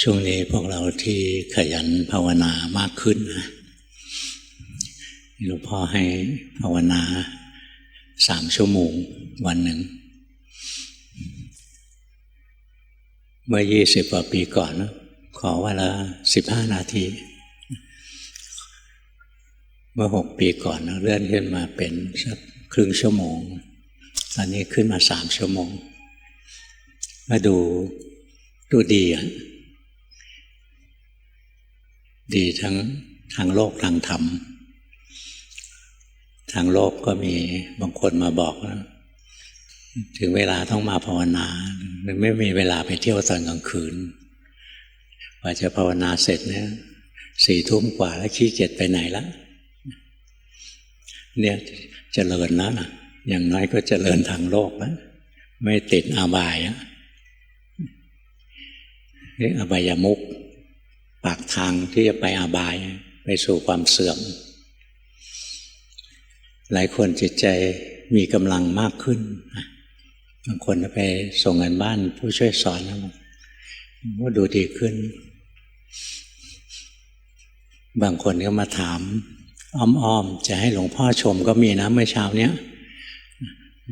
ช่วงนี้พวกเราที่ขยันภาวนามากขึ้นนะหลวงพ่อให้ภาวนา3 ชั่วโมงวันหนึ่งเมื่อ20 กว่าปีก่อนนะขอวันละ15 นาทีเมื่อ6 ปีก่อนนะเลื่อนขึ้นมาเป็นสักครึ่งชั่วโมงตอนนี้ขึ้นมา3 ชั่วโมงมาดูดีอ่ะดีทั้งทางโลกทางธรรมทางโลกก็มีบางคนมาบอกนะถึงเวลาต้องมาภาวนาไม่มีเวลาไปเที่ยวตอนกลางคืนพอจะภาวนาเสร็จเนี่ย4 ทุ่มกว่าแล้วขี้เกียจไปไหนละเนี่ยเจริญแล้วนะอย่างน้อยก็เจริญทางโลกแล้วไม่ติดอบายอ่ะนี่อบายมุขปากทางที่จะไปอบายไปสู่ความเสื่อมหลายคนจิตใจมีกำลังมากขึ้นบางคนไปส่งงานบ้านผู้ช่วยสอนนะว่าดูดีขึ้นบางคนก็มาถามอ้อมๆจะให้หลวงพ่อชมก็มีนะเมื่อเช้าเนี้ย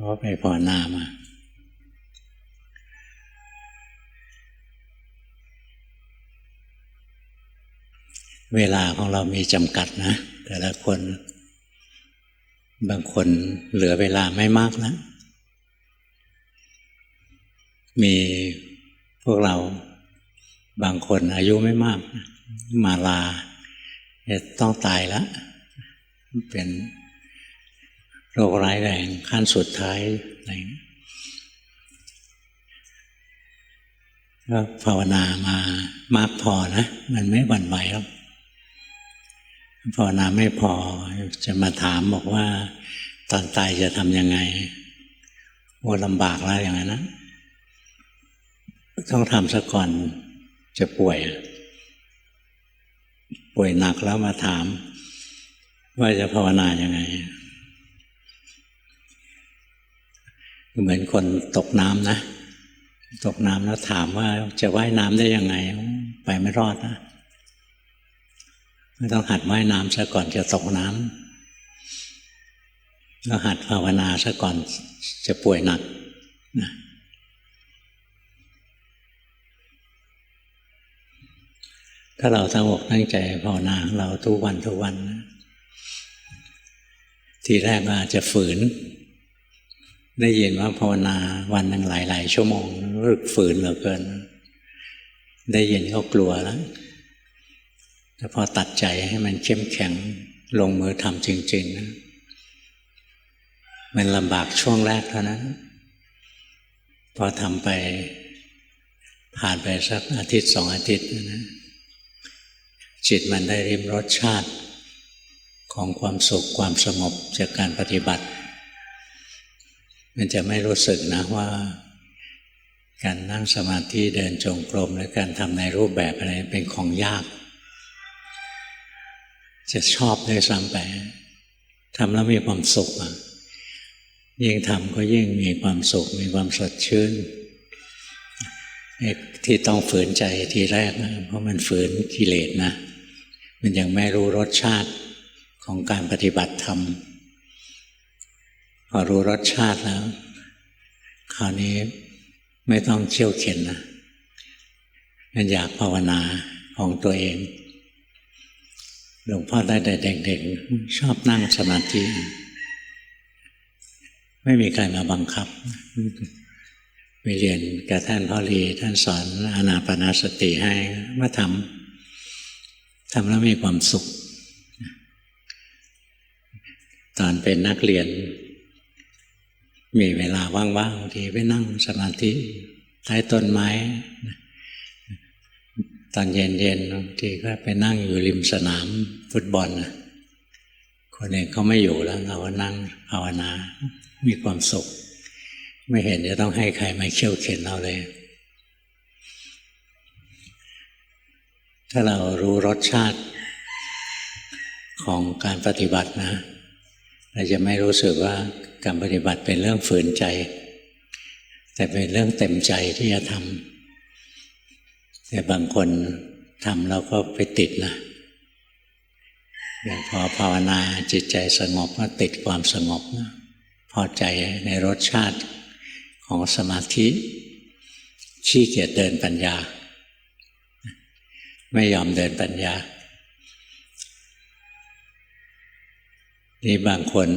ว่าไปภาวนามาเวลาของเรามีจำกัดนะแต่ละคนบางคนเหลือเวลาไม่มากแล้วมีพวกเราบางคนอายุไม่มากมาลาต้องตายแล้วเป็นโรคร้ายแรงขั้นสุดท้ายอะไรก็ภาวนามามากพอนะมันไม่หวั่นไหวหรอกภาวนาไม่พอจะมาถามบอกว่าตอนตายจะทำยังไงโอ้ลำบากแล้วอย่างนั้นนะต้องทำซะก่อนจะป่วยหนักแล้วมาถามว่าจะภาวนายังไงเหมือนคนตกน้ำนะตกน้ำแล้วถามว่าจะว่ายน้ำได้ยังไงไปไม่รอดนะต้องหัดว่ายน้ำซะก่อนจะตกน้ำแล้วหัดภาวนาซะก่อนจะป่วยหนักนะถ้าเราตั้งอกตั้งใจภาวนาเราทุกวันนะทีแรกอาจจะฝืนได้ยินว่าภาวนาวันหนึ่งหลายชั่วโมงรู้สึกฝืนเหลือเกินได้ยินก็กลัวแล้วแต่พอตัดใจให้มันเข้มแข็งลงมือทำจริงๆนะมันลำบากช่วงแรกเท่านั้นพอทำไปผ่านไปสักอาทิตย์2 อาทิตย์นะจิตมันได้ริมรสชาติของความสุขความสงบจากการปฏิบัติมันจะไม่รู้สึกนะว่าการนั่งสมาธิเดินจงกรมและการทำในรูปแบบอะไรเป็นของยากจะชอบด้วยซ้ำไปทำแล้วมีความสุขยิ่งทำก็ยิ่งมีความสุขมีความสดชื่นที่ต้องฝืนใจทีแรกนะเพราะมันฝืนกิเลสนะมันยังไม่รู้รสชาติของการปฏิบัติธรรมพอรู้รสชาติแล้วคราวนี้ไม่ต้องเขี่ยวเข็นนะมันอยากภาวนาของตัวเองหลวงพ่อได้แต่เด็กๆชอบนั่งสมาธิไม่มีใครมาบังคับไปเรียนกับท่านพ่อลีท่านสอนอานาปานสติให้มาทำแล้วมีความสุขตอนเป็นนักเรียนมีเวลาว่างๆบางทีไปนั่งสมาธิใต้ต้นไม้ตอนเย็นๆบางทีก็ไปนั่งอยู่ริมสนามฟุตบอลคนเองเขาไม่อยู่แล้วเราก็นั่งภาวนามีความสุขไม่เห็นจะต้องให้ใครมาเขี่ยวเข็นเราเลยถ้าเรารู้รสชาติของการปฏิบัตินะเราจะไม่รู้สึกว่าการปฏิบัติเป็นเรื่องฝืนใจแต่เป็นเรื่องเต็มใจที่จะทำ แต่บางคนทำแล้วก็ไปติดนะอย่างพอภาวนาจิตใจสงบก็ติดความสงบนะพอใจในรสชาติของสมาธิขี้เกียจเดินปัญญาไม่ยอมเดินปัญญานี่บางคน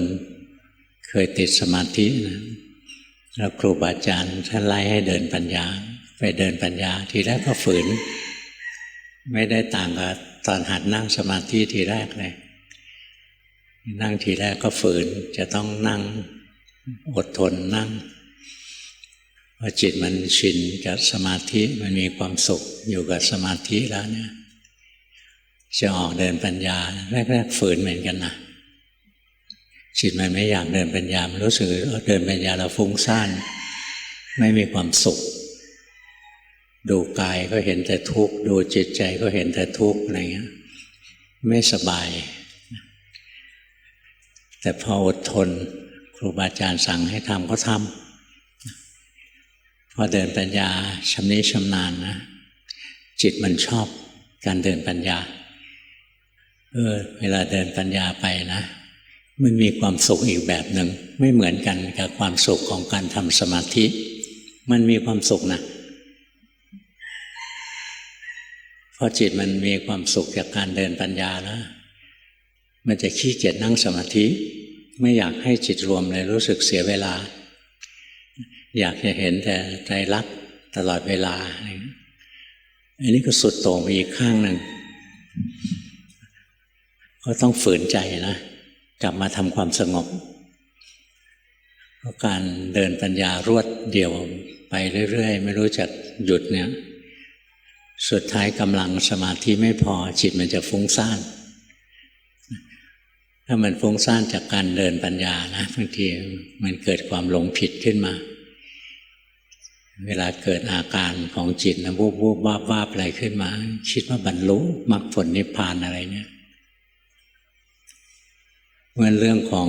เคยติดสมาธินะแล้วครูบาอาจารย์ท่านไล่ให้เดินปัญญาไปเดินปัญญาทีแรกก็ฝืนไม่ได้ต่างกับตอนหัดนั่งสมาธิทีแรกเลยนั่งทีแรกก็ฝืนจะต้องนั่งอดทนนั่งพอจิตมันชินกับสมาธิมันมีความสุขอยู่กับสมาธิแล้วเนี่ยจะออกเดินปัญญาแรกๆฝืนเหมือนกันนะจิตมันไม่อยากเดินปัญญามันรู้สึกเดินปัญญาเราฟุ้งซ่านไม่มีความสุขดูกายก็เห็นแต่ทุกข์ดูจิตใจก็เห็นแต่ทุกข์อะไรเงี้ยไม่สบายแต่พออดทนครูบาอาจารย์สั่งให้ทำก็ทำพอเดินปัญญาชำนิชำนาญนะจิตมันชอบการเดินปัญญาเวลาเดินปัญญาไปนะมันมีความสุขอีกแบบหนึ่งไม่เหมือนกันกับความสุขของการทำสมาธิมันมีความสุขนะพอจิตมันมีความสุขจากการเดินปัญญาแล้วมันจะขี้เกียจนั่งสมาธิไม่อยากให้จิตรวมเลยรู้สึกเสียเวลาอยากจะเห็นแต่ไตรลักษณ์ตลอดเวลาอันนี้ก็สุดโต่งไปอีกข้างหนึ่งก็ต้องฝืนใจนะกลับมาทำความสงบเพราะการเดินปัญญารวดเดี่ยวไปเรื่อยๆไม่รู้จักหยุดเนี่ยสุดท้ายกำลังสมาธิไม่พอจิตมันจะฟุ้งซ่านถ้ามันฟุ้งซ่านจากการเดินปัญญานะบางทีมันเกิดความหลงผิดขึ้นมาเวลาเกิดอาการของจิตนะวูบวูบวาบวาบอะไรขึ้นมาคิดว่าบรรลุมรรคผลนิพพานอะไรเนี่ยมันเรื่องของ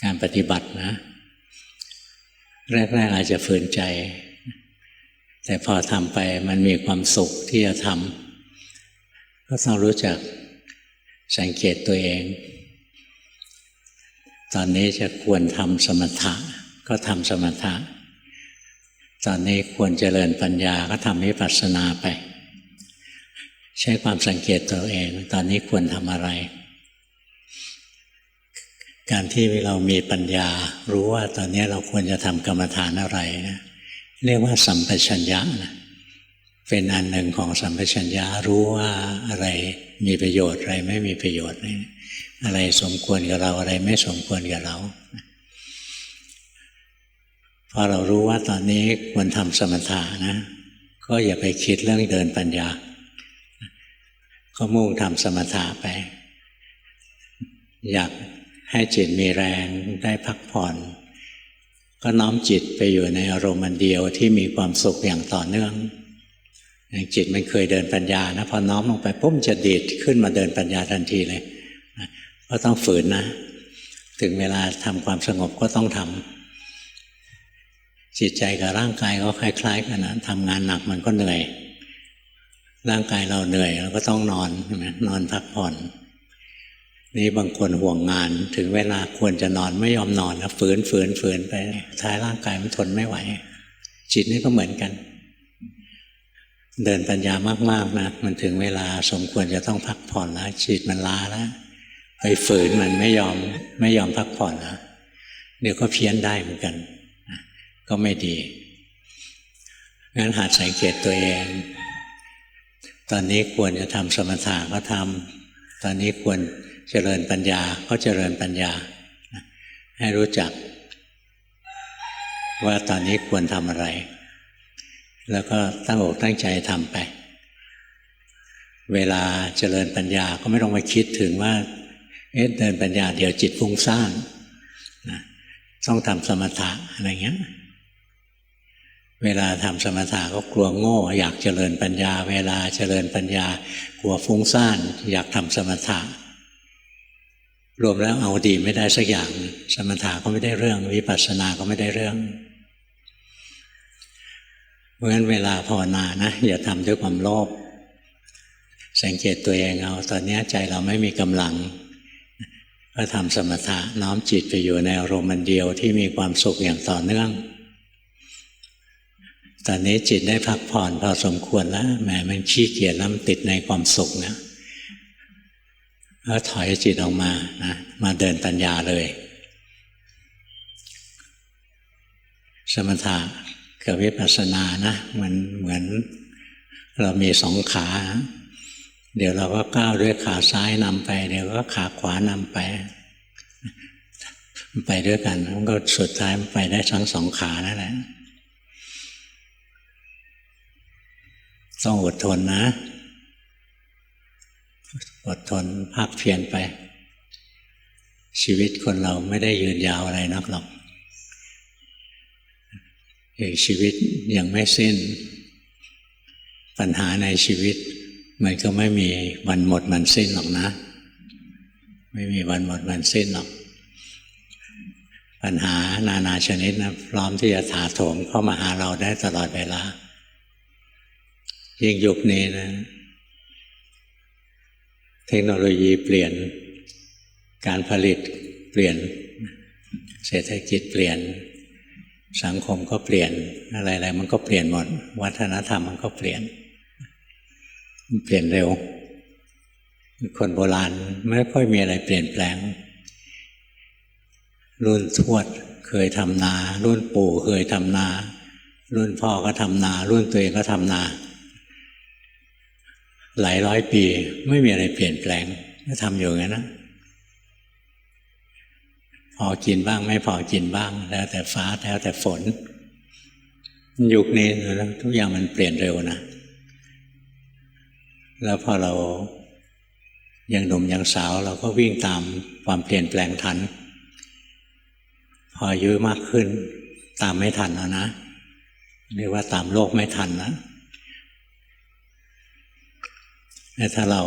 การปฏิบัตินะแรกๆอาจจะฝืนใจแต่พอทำไปมันมีความสุขที่จะทำก็ต้องรู้จักสังเกตตัวเองตอนนี้จะควรทำสมถะก็ทำสมถะตอนนี้ควรเจริญปัญญาก็ทำวิปัสสนาไปใช้ความสังเกตตัวเองตอนนี้ควรทำอะไรการที่เรามีปัญญารู้ว่าตอนนี้เราควรจะทำกรรมฐานอะไรนะเรียกว่าสัมปชัญญะนะเป็นอันหนึ่งของสัมปชัญญะรู้ว่าอะไรมีประโยชน์อะไรไม่มีประโยชน์อะไรสมควรกับเราอะไรไม่สมควรกับเราพอเรารู้ว่าตอนนี้ควรทำสมถะนะก็อย่าไปคิดเรื่องเดินปัญญาก็มุ่งทำสมถะไปอยากให้จิตมีแรงได้พักผ่อนก็น้อมจิตไปอยู่ในอารมณ์เดียวที่มีความสุขอย่างต่อเนื่องอย่างจิตมันเคยเดินปัญญานะพอน้อมลงไปปุ๊บจะดีดขึ้นมาเดินปัญญาทันทีเลยก็ต้องฝืนนะถึงเวลาทำความสงบก็ต้องทำจิตใจกับร่างกายก็คล้ายๆกันนะทำงานหนักมันก็เหนื่อยร่างกายเราเหนื่อยเราก็ต้องนอนใช่ไหมนอนพักผ่อนนี่บางคนห่วงงานถึงเวลาควรจะนอนไม่ยอมนอนแล้วฝืนไปท้ายร่างกายมันทนไม่ไหวจิตนี่ก็เหมือนกันเดินปัญญามากๆนะมันถึงเวลาสมควรจะต้องพักผ่อนแล้วจิตมันล้าแล้วไปฝืนมันไม่ยอมพักผ่อนแล้วเดี๋ยวก็เพี้ยนได้เหมือนกันก็ไม่ดีงั้นหัดสังเกตตัวเองตอนนี้ควรจะทำสมถะก็ทำตอนนี้ควรเจริญปัญญาก็เจริญปัญญาให้รู้จักว่าตอนนี้ควรทำอะไรแล้วก็ตั้งอกตั้งใจทำไปเวลาเจริญปัญญาก็ไม่ต้องมาคิดถึงว่าเดินปัญญาเดี๋ยวจิตฟุ้งซ่านต้องทำสมถะอะไรเงี้ยเวลาทำสมถะก็กลัวโง่อยากเจริญปัญญาเวลาเจริญปัญญากลัวฟุ้งซ่านอยากทำสมถะรวมแล้วเอาดีไม่ได้สักอย่างสมถะก็ไม่ได้เรื่องวิปัสสนาก็ไม่ได้เรื่อง ราะฉะนั้นเวลาภาวนานะอย่าทำด้วยความโลภสังเกตตัวเองเอาตอนนี้ใจเราไม่มีกำลังก็ทำสมถะน้อมจิตไปอยู่ในอารมณ์เดียวที่มีความสุขอย่างต่อเนื่องตอนนี้จิตได้พักผ่อนพอสมควรแล้วแหมมันขี้เกียจแล้วมันติดในความสุขนะก็ถอยจิตออกมานะมาเดินปัญญาเลยสมถะกับวิปัสสนานะมันเหมือนเรามีสองขาเดี๋ยวเราก็ก้าวด้วยขาซ้ายนำไปเดี๋ยวก็ขาขวานำไปไปด้วยกันมันก็สุดท้ายมันไปได้ทั้งสองขานั่นแหละต้องอดทนนะอดทนภาคเพียรไปชีวิตคนเราไม่ได้ยืนยาวอะไรนักหรอกชีวิตยังไม่สิ้นปัญหาในชีวิตมันก็ไม่มีวันหมดวันสิ้นหรอกนะไม่มีวันหมดวันสิ้นหรอกปัญหานานาชนิดนะพร้อมที่จะถาโถมเข้ามาหาเราได้ตลอดเวลายิ่งยุคนี้นะเทคโนโลยีเปลี่ยนการผลิตเปลี่ยนเศรษฐกิจเปลี่ยนสังคมก็เปลี่ยนอะไรๆมันก็เปลี่ยนหมดวัฒนธรรมมันก็เปลี่ยนเร็วคนโบราณไม่ค่อยมีอะไรเปลี่ยนแปลงรุ่นทวดเคยทำนารุ่นปู่เคยทำนารุ่นพ่อก็ทำนารุ่นตัวเองก็ทำนาหลายร้อยปีไม่มีอะไรเปลี่ยนแปลงก็ทำอยู่งั้นนะพอกินบ้างไม่พอกินบ้างแล้วแต่ฟ้าแล้วแต่ฝนยุคนี้ทุกอย่างมันเปลี่ยนเร็วนะแล้วพอเรายังหนุ่มยังสาวเราก็วิ่งตามความเปลี่ยนแปลงทันพออายุมากขึ้นตามไม่ทันแล้วนะเรียกว่าตามโลกไม่ทันนะแต่ถ้าเรา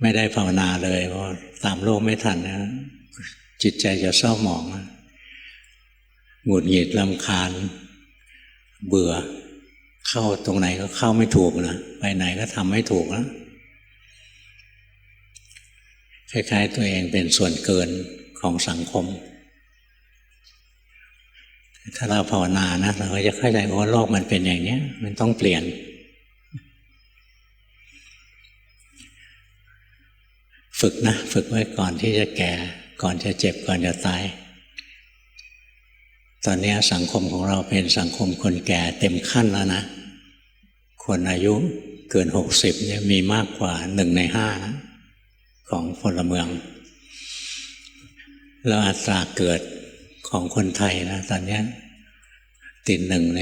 ไม่ได้ภาวนาเลยเพราะตามโลกไม่ทันนะจิตใจจะเศร้าหมองหงุดหงิดรำคาญเบื่อเข้าตรงไหนก็เข้าไม่ถูกนะไปไหนก็ทำไม่ถูกนะคล้ายๆตัวเองเป็นส่วนเกินของสังคมถ้าเราภาวนานะเราก็จะเข้าใจว่าโลกมันเป็นอย่างนี้มันต้องเปลี่ยนฝึกนะฝึกไว้ก่อนที่จะแก่ก่อนจะเจ็บก่อนจะตายตอนนี้สังคมของเราเป็นสังคมคนแก่เต็มขั้นแล้วนะคนอายุเกิน60เนี่ยมีมากกว่า1 ใน 5นะของพลเมืองแล้วอัตราเกิดของคนไทยนะตอนนี้ติด1 ใน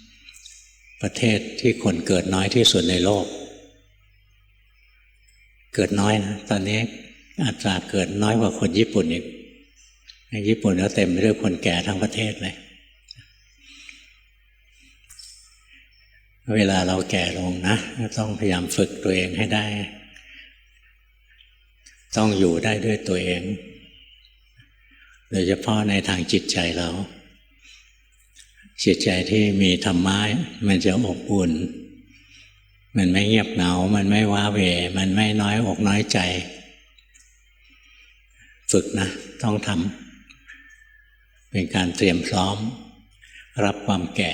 3ประเทศที่คนเกิดน้อยที่สุดในโลกเกิดน้อยนะตอนนี้อัตราเกิดน้อยกว่าคนญี่ปุ่นอีกในญี่ปุ่นก็เต็มไปด้วยคนแก่ทั้งประเทศเลยเวลาเราแก่ลงนะต้องพยายามฝึกตัวเองให้ได้ต้องอยู่ได้ด้วยตัวเองโดยเฉพาะในทางจิตใจเราจิตใจที่มีธรรมะมันจะอบอุ่นมันไม่เงียบเหงามันไม่ว้าเหวมันไม่น้อยอกน้อยใจฝึกนะต้องทำเป็นการเตรียมพร้อมรับความแก่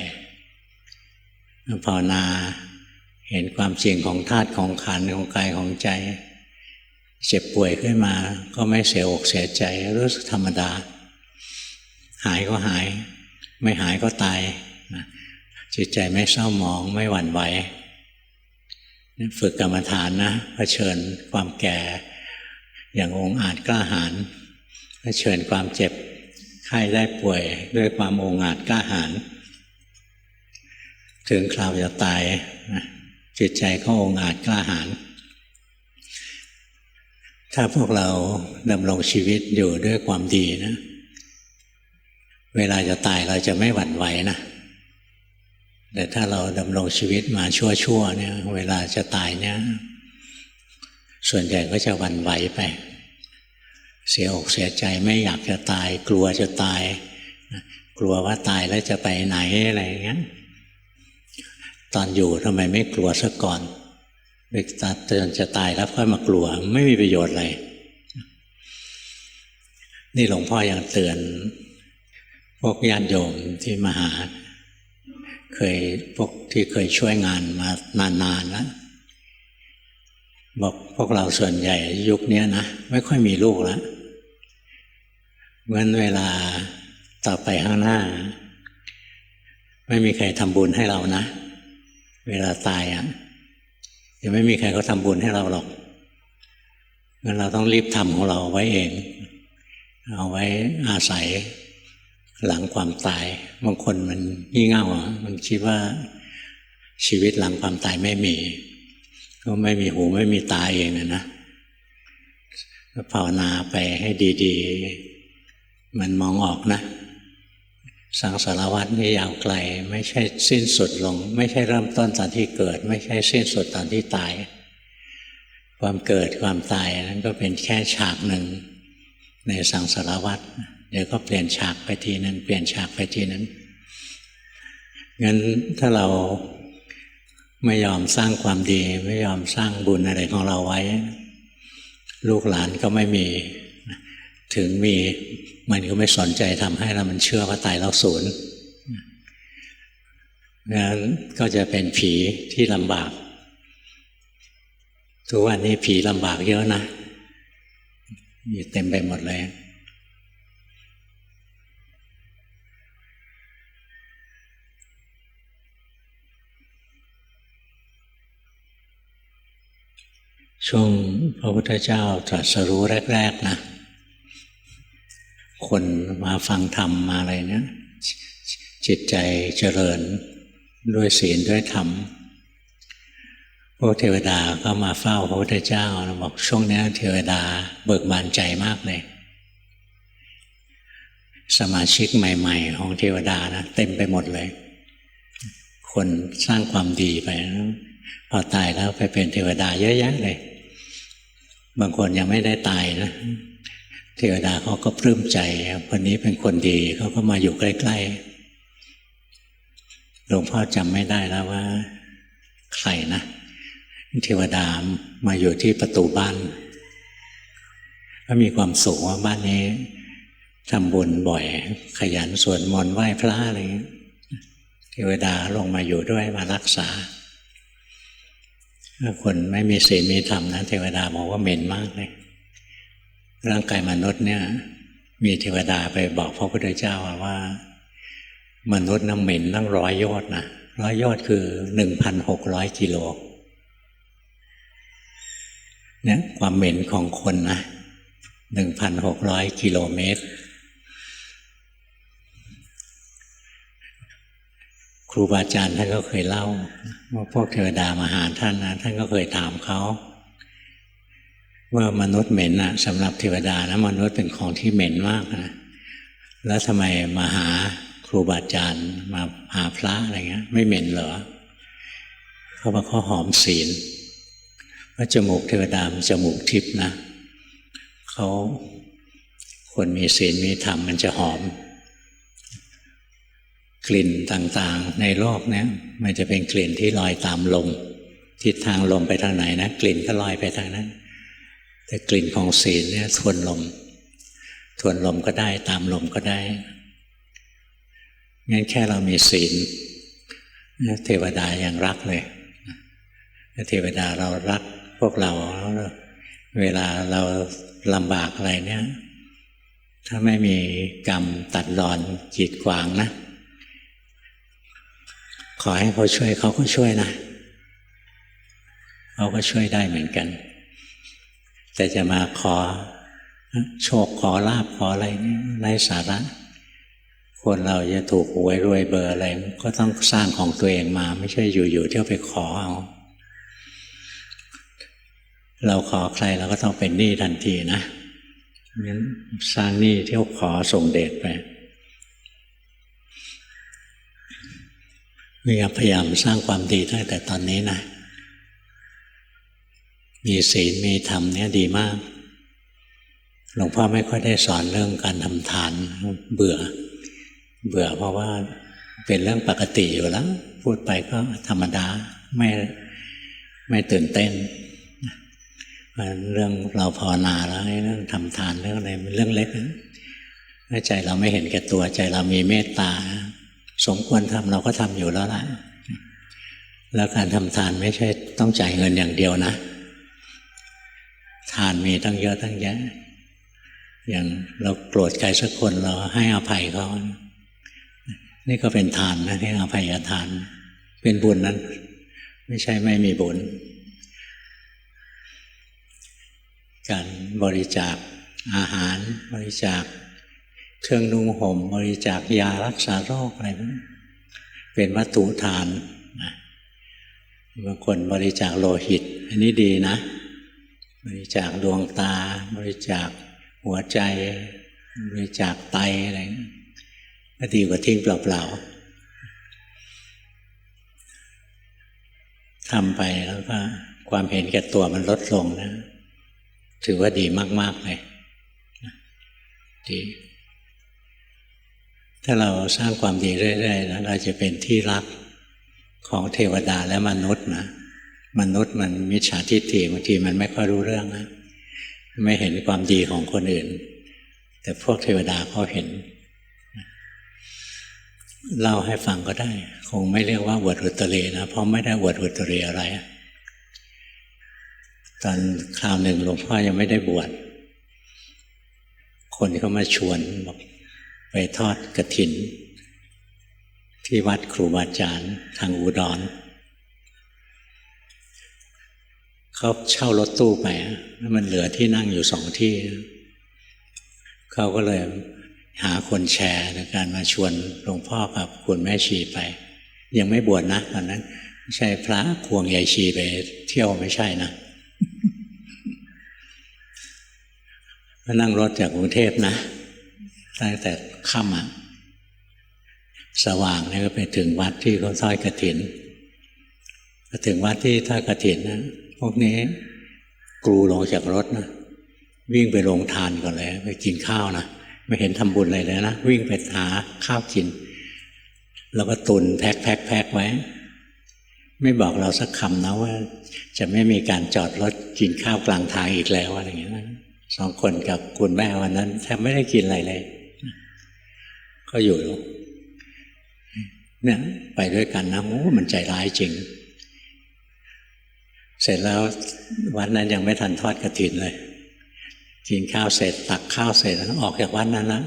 ภาวนาเห็นความจริงของธาตุของขันธ์ของกายของใจเจ็บป่วยขึ้นมาก็ไม่เสียอกเสียใจรู้สึกธรรมดาหายก็หายไม่หายก็ตายจิตใจไม่เศร้าหมองไม่หวั่นไหวฝึกกรรมฐานนะเผชิญความแก่อย่างองอาจกล้าหาญเผชิญความเจ็บไข้ได้ป่วยด้วยความองอาจกล้าหาญถึงคราวจะตายจิตใจก็องอาจกล้าหาญถ้าพวกเราดำรงชีวิตอยู่ด้วยความดีนะเวลาจะตายเราจะไม่หวั่นไหวนะแต่ถ้าเราดำรงชีวิตมาชั่วๆเนี่ยเวลาจะตายเนี่ยส่วนใหญ่ก็จะหวั่นไหวไปเสียอกเสียใจไม่อยากจะตายกลัวจะตายกลัวว่าตายแล้วจะไปไหนอะไรอย่างเงี้ย ตอนอยู่ทำไมไม่กลัวซะก่อนไปจนจะตายแล้วค่อยมากลัวไม่มีประโยชน์อะไรนี่หลวงพ่อยังเตือนพวกญาติโยมที่มาหาพวกที่เคยช่วยงานมานานๆแล้วบอกพวกเราส่วนใหญ่ยุคนี้นะไม่ค่อยมีลูกแล้วเพราะฉะนั้นเวลาต่อไปข้างหน้าไม่มีใครทำบุญให้เรานะเวลาตายจะไม่มีใครเขาทำบุญให้เราหรอกงั้นเราต้องรีบทำของเราไว้เองเอาไว้อาศัยหลังความตายบางคนมันงี่เง่ามันคิดว่าชีวิตหลังความตายไม่มีก็ไม่มีหูไม่มีตาเองนะภาวนาไปให้ดีๆมันมองออกนะสังสารวัฏนี่ยาวไกลไม่ใช่สิ้นสุดลงไม่ใช่เริ่มต้นตอนที่เกิดไม่ใช่สิ้นสุดตอนที่ตายความเกิดความตายนั้นก็เป็นแค่ฉากหนึ่งในสังสารวัฏเดี๋ยวก็เปลี่ยนฉากไปทีนึงเปลี่ยนฉากไปทีนึงงั้นถ้าเราไม่ยอมสร้างความดีไม่ยอมสร้างบุญอะไรของเราไว้ลูกหลานก็ไม่มีถึงมีมันก็ไม่สนใจทำให้เรามันเชื่อว่าตายแล้วสูญงั้นก็จะเป็นผีที่ลำบากทุกวันนี้ผีลำบากเยอะนะมีเต็มไปหมดเลยช่วงพระพุทธเจ้าตรัสรู้แรกๆนะคนมาฟังธรรมมาอะไรเนี่ยจิตใจเจริญด้วยศีลด้วยธรรมพวกเทวดาก็มาเฝ้าพระพุทธเจ้าบอกช่วงนี้เทวดาเบิกบานใจมากเลยสมาชิกใหม่ๆของเทวดานะเต็มไปหมดเลยคนสร้างความดีไปพอตายแล้วไปเป็นเทวดาเยอะแยะเลยบางคนยังไม่ได้ตายนะเทวดาเขาก็ปลื้มใจคนนี้เป็นคนดีเขาก็มาอยู่ใกล้ๆหลวงพ่อจำไม่ได้แล้วว่าใครนะเทวดามาอยู่ที่ประตูบ้านก็มีความสุขว่าบ้านนี้ทำบุญบ่อยขยันสวดมนต์ไหว้พระอะไรอย่างนี้เทวดาลงมาอยู่ด้วยมารักษาถ้าคนไม่มีศีลมีธรรมนะเทวดาบอกว่าเหม็นมากเลยร่างกายมนุษย์เนี่ยมีเทวดาไปบอกพระพุทธเจ้าว่ามนุษย์น้ำเหม็นตั้ง100 โยชน์นะ100 โยชน์คือ 1,600 กิโลเนี่ยความเหม็นของคนนะ 1,600 กิโลเมตรครูบาอาจารย์ท่านก็เคยเล่าว่าพวกเทวดามาหาท่านนะท่านก็เคยถามเขาว่ามนุษย์เหม็นนะสำหรับเทวดานะมนุษย์เป็นของที่เหม็นมากนะแล้วทำไมมาหาครูบาอาจารย์มาหาพระอะไรเงี้ยไม่เหม็นเหรอเขาบอกเขาหอมศีลเพราะจมูกเทวดามันจมูกทิพย์นะเขาคนมีศีลมีธรรมมันจะหอมกลิ่นต่างๆในโลกนี้มันจะเป็นกลิ่นที่ลอยตามลมทิศทางลมไปทางไหนนะกลิ่นก็ลอยไปทางนั้นแต่กลิ่นของศีลเนี่ยทวนลมก็ได้ตามลมก็ได้งั้นแค่เรามีศีลเทวดายังรักเลยเทวดาเรารักพวกเราเวลาเราลำบากอะไรเนี่ยถ้าไม่มีกรรมตัดรอนกีดขวางนะขอให้เขาช่วยเขาก็ช่วยนะเขาก็ช่วยได้เหมือนกันแต่จะมาขอโชคขอลาภขออะไรนี่ไร้สาระคนเราจะถูกหวยรวยเบอร์อะไรก็ต้องสร้างของตัวเองมาไม่ใช่อยู่ๆเที่ยวไปขอเอาเราขอใครเราก็ต้องเป็นหนี้ทันทีนะงั้นสร้างหนี้เที่ยวขอส่งเดชไปพยายามสร้างความดีตั้งแต่ตอนนี้นะมีศีลมีธรรมเนี่ยดีมากหลวงพ่อไม่ค่อยได้สอนเรื่องการทำทานเบื่อเพราะว่าเป็นเรื่องปกติอยู่แล้ว พูดไปก็ธรรมดาไม่ตื่นเต้นเรื่องเราภาวนาแล้วเรื่องทำทานเรื่องอะไรมันเรื่องเล็กนะถ้าใจเราไม่เห็นแก่ตัวใจเรามีเมตตาสมควรทำเราก็ทำอยู่แล้วล่ะแล้วการทำทานไม่ใช่ต้องจ่ายเงินอย่างเดียวนะทานมีตั้งเยอะตั้งแยะอย่างเราโกรธใครสักคนเราให้อภัยเขานี่ก็เป็นทานนะที่อภัยทานเป็นบุญนั้นไม่ใช่ไม่มีบุญการบริจาคอาหารบริจาคเครื่องนุ่งห่มบริจาคยารักษาโรคอะไรเป็นวัตถุทานบางคนบริจาคโลหิตอันนี้ดีนะบริจาคดวงตาบริจาคหัวใจบริจาคไตอะไรก็ดีกว่าทิ้งเปล่าๆทำไปแล้วก็ความเห็นแก่ตัวมันลดลงนะถือว่าดีมากๆเลยดีถ้าเราสร้างความดีเรื่อยๆแล้วเราจะเป็นที่รักของเทวดาและมนุษย์นะมนุษย์มันมิจฉาทิฏฐิบางทีมันไม่ค่อยรู้เรื่องนะไม่เห็นความดีของคนอื่นแต่พวกเทวดาเขาเห็นเล่าให้ฟังก็ได้คงไม่เรียกว่าอวดอุตรินะเพราะไม่ได้อวดอุตริอะไรตอนคราวหนึ่งหลวงพ่อยังไม่ได้บวชคนเขามาชวนบอกไปทอดกฐินที่วัดครูบาอาจารย์ทางอุดรเขาเช่ารถตู้ไปแล้วมันเหลือที่นั่งอยู่2 ที่เขาก็เลยหาคนแชร์ในการมาชวนหลวงพ่อกับคุณแม่ชีไปยังไม่บวชนะตอนนั้นไม่ใช่พระควงยายชีไปเที่ยวไม่ใช่นะก็นั่งรถจากกรุงเทพนะตั้งแต่ค่ำสว่างนี่ก็ไปถึงวัดที่เขาทอดกฐินพอถึงวัดที่ทอดกฐินนะพวกนี้กรูลงจากรถนะวิ่งไปโรงทานก่อนเลยไปกินข้าวนะไม่เห็นทำบุญอะไรเลยนะวิ่งไปหาข้าวกินแล้วก็ตุนแพ็คไว้ไม่บอกเราสักคำนะว่าจะไม่มีการจอดรถกินข้าวกลางทางอีกแล้วอะไรอย่างเงี้ยนะ2 คนกับคุณแม่วันนั้นแทบไม่ได้กินอะไรเลยก็อยู่เนี่ยไปด้วยกันนะโอ้มันใจร้ายจริงเสร็จแล้ววันนั้นยังไม่ทันทอดกฐินเลยกินข้าวเสร็จตักข้าวเสร็จแล้วออกจากวัดนั้นนะ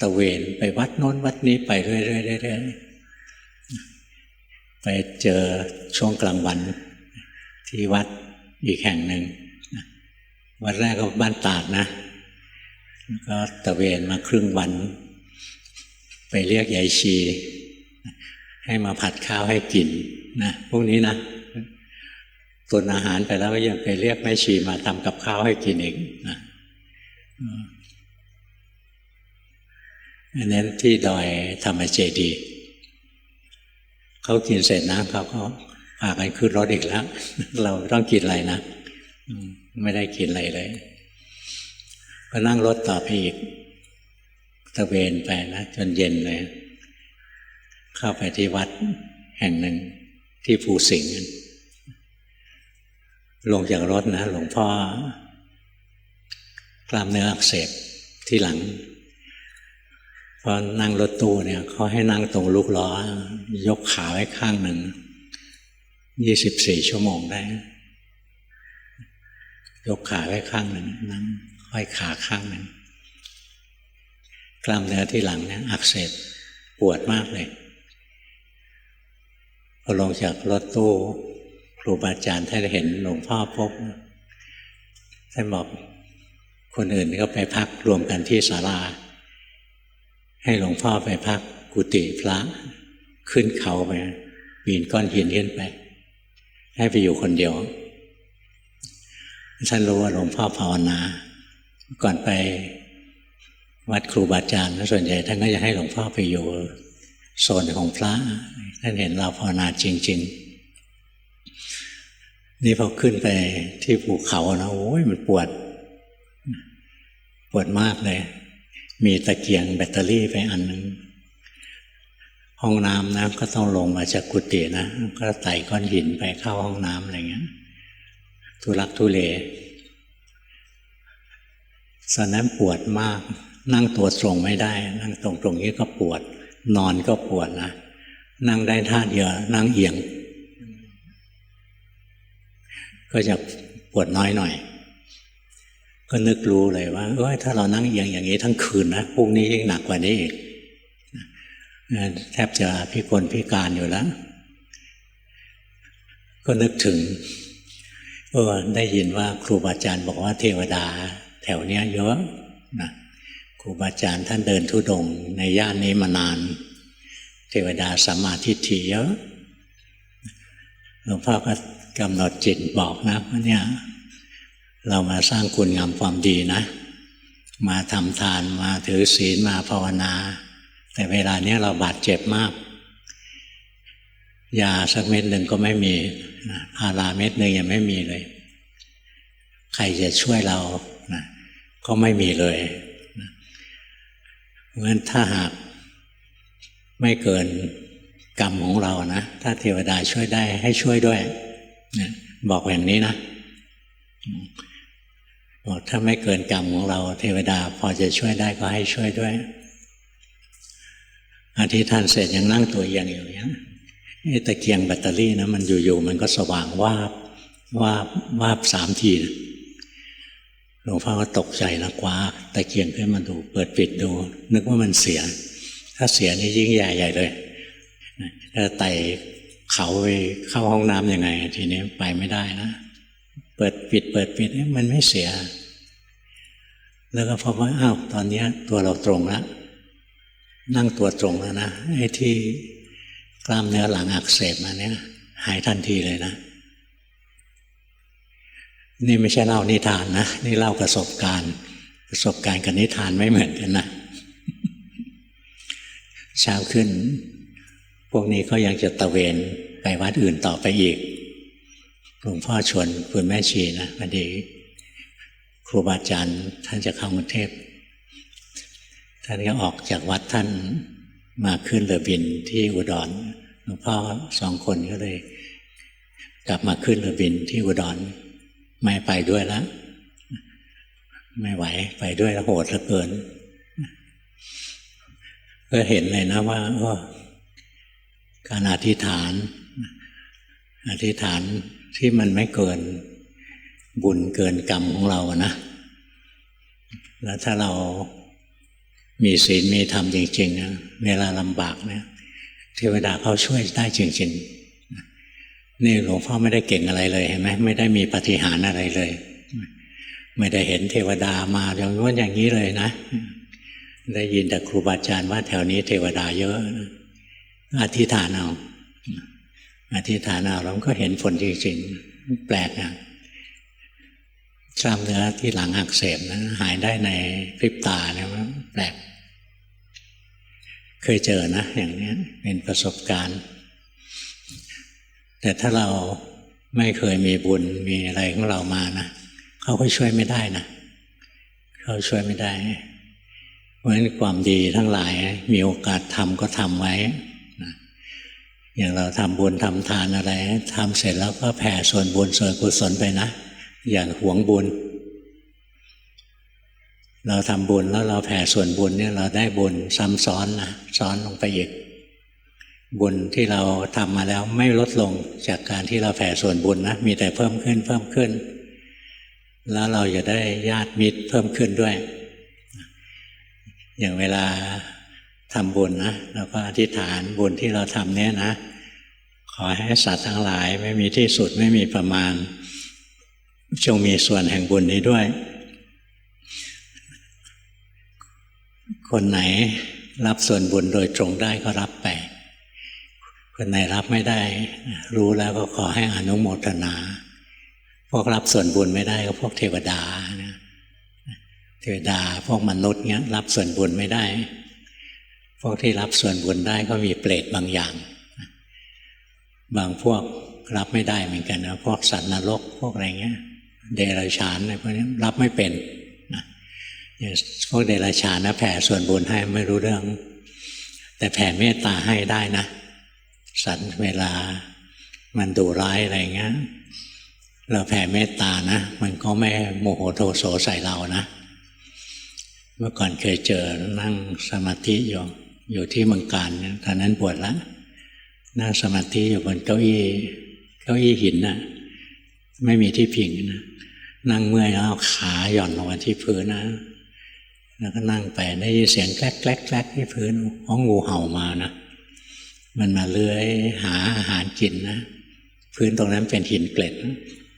ตะเวนไปวัดโน้นวัดนี้ไปเรื่อยๆไปเจอช่วงกลางวันที่วัดอีกแห่งหนึ่งวัดแรกก็บ้านตาดนะแล้วก็ตะเวนมาครึ่งวันไปเรียกยายชีให้มาผัดข้าวให้กินนะพวกนี้นะตุนอาหารไปแล้วก็ยังไปเรียกแม่ชีมาทำกับข้าวให้กินอีกนะอันนั้นที่ดอยธรรมเจดีย์เขากินเสร็จนะเขาก็พากันขึ้นรถอีกแล้ว เราต้องกินอะไรนะไม่ได้กินอะไรเลยก็นั่งรถต่อไปอีกตะเวนไปนะจนเย็นเลยเข้าไปที่วัดแห่งหนึ่งที่ภูสิงห์ลงจากรถนะหลวงพ่อกล้ามเนื้ออักเสบที่หลังพอนั่งรถตู้เนี่ยเขาให้นั่งตรงลูกล้อยกขาไว้ข้างหนึ่ง24 ชั่วโมงได้ยกขาไว้ข้างหนึ่งนั่งห้อยขาข้างหนึ่งกล้ามเนื้อที่หลังเนี่ยอักเสบปวดมากเลยพอลงจากรถตู้ครูบาอาจารย์ท่านเห็นหลวงพ่อพบท่านบอกคนอื่นก็ไปพักรวมกันที่ศาลาให้หลวงพ่อไปพักกุฏิพระขึ้นเขาไปปีนก้อนหินขึ้นไปให้ไปอยู่คนเดียวท่านรู้ว่าหลวงพ่อภาวนาก่อนไปวัดครูบาอาจารย์ส่วนใหญ่ท่านก็จะให้หลวงพ่อไปอยู่โซนของพระท่านเห็นเราภาวนาจริงๆนี่พอขึ้นไปที่ภูเขานะโอ้ยมันปวดมากเลยมีตะเกียงแบตเตอรี่ไปอันนึงพ ห้องน้ำนะก็ต้องลงมาจากกุฏินะก็ไต่ก้อนหินไปเข้าห้องน้ำอะไรเงี้ยทุลักทุเลตอนนั้นปวดมากนั่งตัวตรงไม่ได้นั่งตรงนี้ก็ปวดนอนก็ปวดนะนั่งได้ท่าเดียวนั่งเอียงก็จะปวดน้อยหน่อยก็นึกรู้เลยว่าถ้าเรานั่งเอียงอย่างนี้ทั้งคืนนะพรุ่งนี้ยิ่งหนักกว่านี้อีกแทบจะพิกลพิการอยู่แล้วก็นึกถึงได้ยินว่าครูบาอาจารย์บอกว่าเทวดาแถวเนี้ยเยอะนะครูบาอาจารย์ท่านเดินธุดงค์ในย่านนี้มานานเทวดาสัมมาทิฏฐิเยอะหลวงพ่อก็กำหนดจิตบอกนะว่าเนี่ยเรามาสร้างคุณงามความดีนะมาทำทานมาถือศีลมาภาวนาแต่เวลานี้เราบาดเจ็บมากยาสักเม็ดหนึ่งก็ไม่มีพาราเม็ดหนึ่งยังไม่มีเลยใครจะช่วยเราก็ไม่มีเลยเพราะฉะนั้นถ้าหากไม่เกินกรรมของเรานะถ้าเทวดาช่วยได้ให้ช่วยด้วยบอกอย่างนี้นะบอกถ้าไม่เกินกรรมของเราเทวดาพอจะช่วยได้ก็ให้ช่วยด้วยอธิษฐานเสร็จยังนั่งตัวเอียงอยู่อย่างนี้ตะเกียงแบตเตอรี่นะมันอยู่ๆมันก็สว่างวาบ3 ทีนะหลวงพ่อก็ตกใจนะคว้าตะเกียงขึ้นมาดูเปิดปิดดูนึกว่ามันเสียถ้าเสียนี่ยิ่งใหญ่เลยถ้าไต่เขาไปเข้าห้องน้ำยังไงทีนี้ไปไม่ได้นะเปิดปิดมันไม่เสียแล้วก็พบว่าตอนนี้ตัวเราตรงแล้วนั่งตัวตรงแล้วนะไอ้ที่กล้ามเนื้อหลังอักเสบมาเนี่ยหายทันทีเลยนะนี่ไม่ใช่เล่านิทานนะนี่เล่าประสบการณ์กับนิทานไม่เหมือนกันนะเช้าขึ้นพวกนี้ก็ยังจะตะเวนไปวัดอื่นต่อไปอีกหลวงพ่อชวนคุณแม่ชีนะพอดีครูบาอาจารย์ท่านจะเข้ากรุงเทพท่านก็ออกจากวัดท่านมาขึ้นเรือบินที่อุดรหลวงพ่อ2 คนก็เลยกลับมาขึ้นเรือบินที่อุดรไม่ไปด้วยแล้วไม่ไหวไปด้วยแล้วโหดเหลือเกินก็เห็นเลยนะว่าการอธิษฐานที่มันไม่เกินบุญเกินกรรมของเรานะแล้วถ้าเรามีศีลมีธรรมจริงๆนะเวลาลำบากเนี่ยเทวดาเขาช่วยได้จริงๆนี่หลวงพ่อไม่ได้เก่งอะไรเลยเห็นไหมไม่ได้มีปาฏิหาริย์อะไรเลยไม่ได้เห็นเทวดามาอย่างนู้นอย่างนี้เลยนะได้ยินแต่ครูบาอาจารย์ว่าแถวนี้เทวดาเยอะอธิษฐานเอาแล้วก็เห็นผลจริงๆแปลกนะกล้ามเนื้อที่หลังอักเสบนะหายได้ในพริบตาเนี่ยแปลกเคยเจอนะอย่างนี้เป็นประสบการณ์แต่ถ้าเราไม่เคยมีบุญมีอะไรของเรามานะเขาก็ช่วยไม่ได้นะเขาช่วยไม่ได้เพราะฉะนั้นความดีทั้งหลายมีโอกาสทำก็ทำไว้อย่างเราทำบุญทำทานอะไรทำเสร็จแล้วก็แผ่ส่วนบุญส่วนกุศลไปนะอย่าหวงบุญเราทำบุญแล้วเราแผ่ส่วนบุญเนี่ยเราได้บุญซ้ำซ้อนนะซ้อนลงไปอีกบุญที่เราทำมาแล้วไม่ลดลงจากการที่เราแผ่ส่วนบุญนะมีแต่เพิ่มขึ้นแล้วเราจะได้ญาติมิตรเพิ่มขึ้นด้วยอย่างเวลาทำบุญนะเราก็อธิษฐานบุญที่เราทำเนี่ยนะขอให้สัตว์ทั้งหลายไม่มีที่สุดไม่มีประมาณจงมีส่วนแห่งบุญนี้ด้วยคนไหนรับส่วนบุญโดยตรงได้ก็รับไปคนไหนรับไม่ได้รู้แล้วก็ขอให้อนุโมทนาพวกรับส่วนบุญไม่ได้ก็พวกเทวดานะเทวดาพวกมนุษย์เนี้ยรับส่วนบุญไม่ได้พวกที่รับส่วนบุญได้ก็มีเปรตบางอย่างบางพวกรับไม่ได้เหมือนกันนะพวกสัตว์นรกพวกอะไรเงี้ยเดรัจฉานอะไรพวกนี้รับไม่เป็นนะอย่างพวกเดรัจฉานนะแผ่ส่วนบุญให้ไม่รู้เรื่อง แต่แผ่เมตตาให้ได้นะสัตว์เวลามันดุร้ายอะไรเงี้ยเราแผ่เมตตานะมันก็ไม่โมโหโทโสใส่เรานะเมื่อก่อนเคยเจอนั่งสมาธิอยู่ที่เมืองการตอนนั้นบวชแล้วนั่งสมาธิอยู่บนเก้าอี้หินน่ะไม่มีที่พิงนะนั่งเมื่อยแล้วเอาขาหย่อนลงมาที่พื้นนะแล้วก็นั่งไปได้ยินเสียงแกล้กแกล้กแกล้กที่พื้นงูเห่ามานะมันมาเลื้อยหาอาหารกินนะพื้นตรงนั้นเป็นหินเกล็ด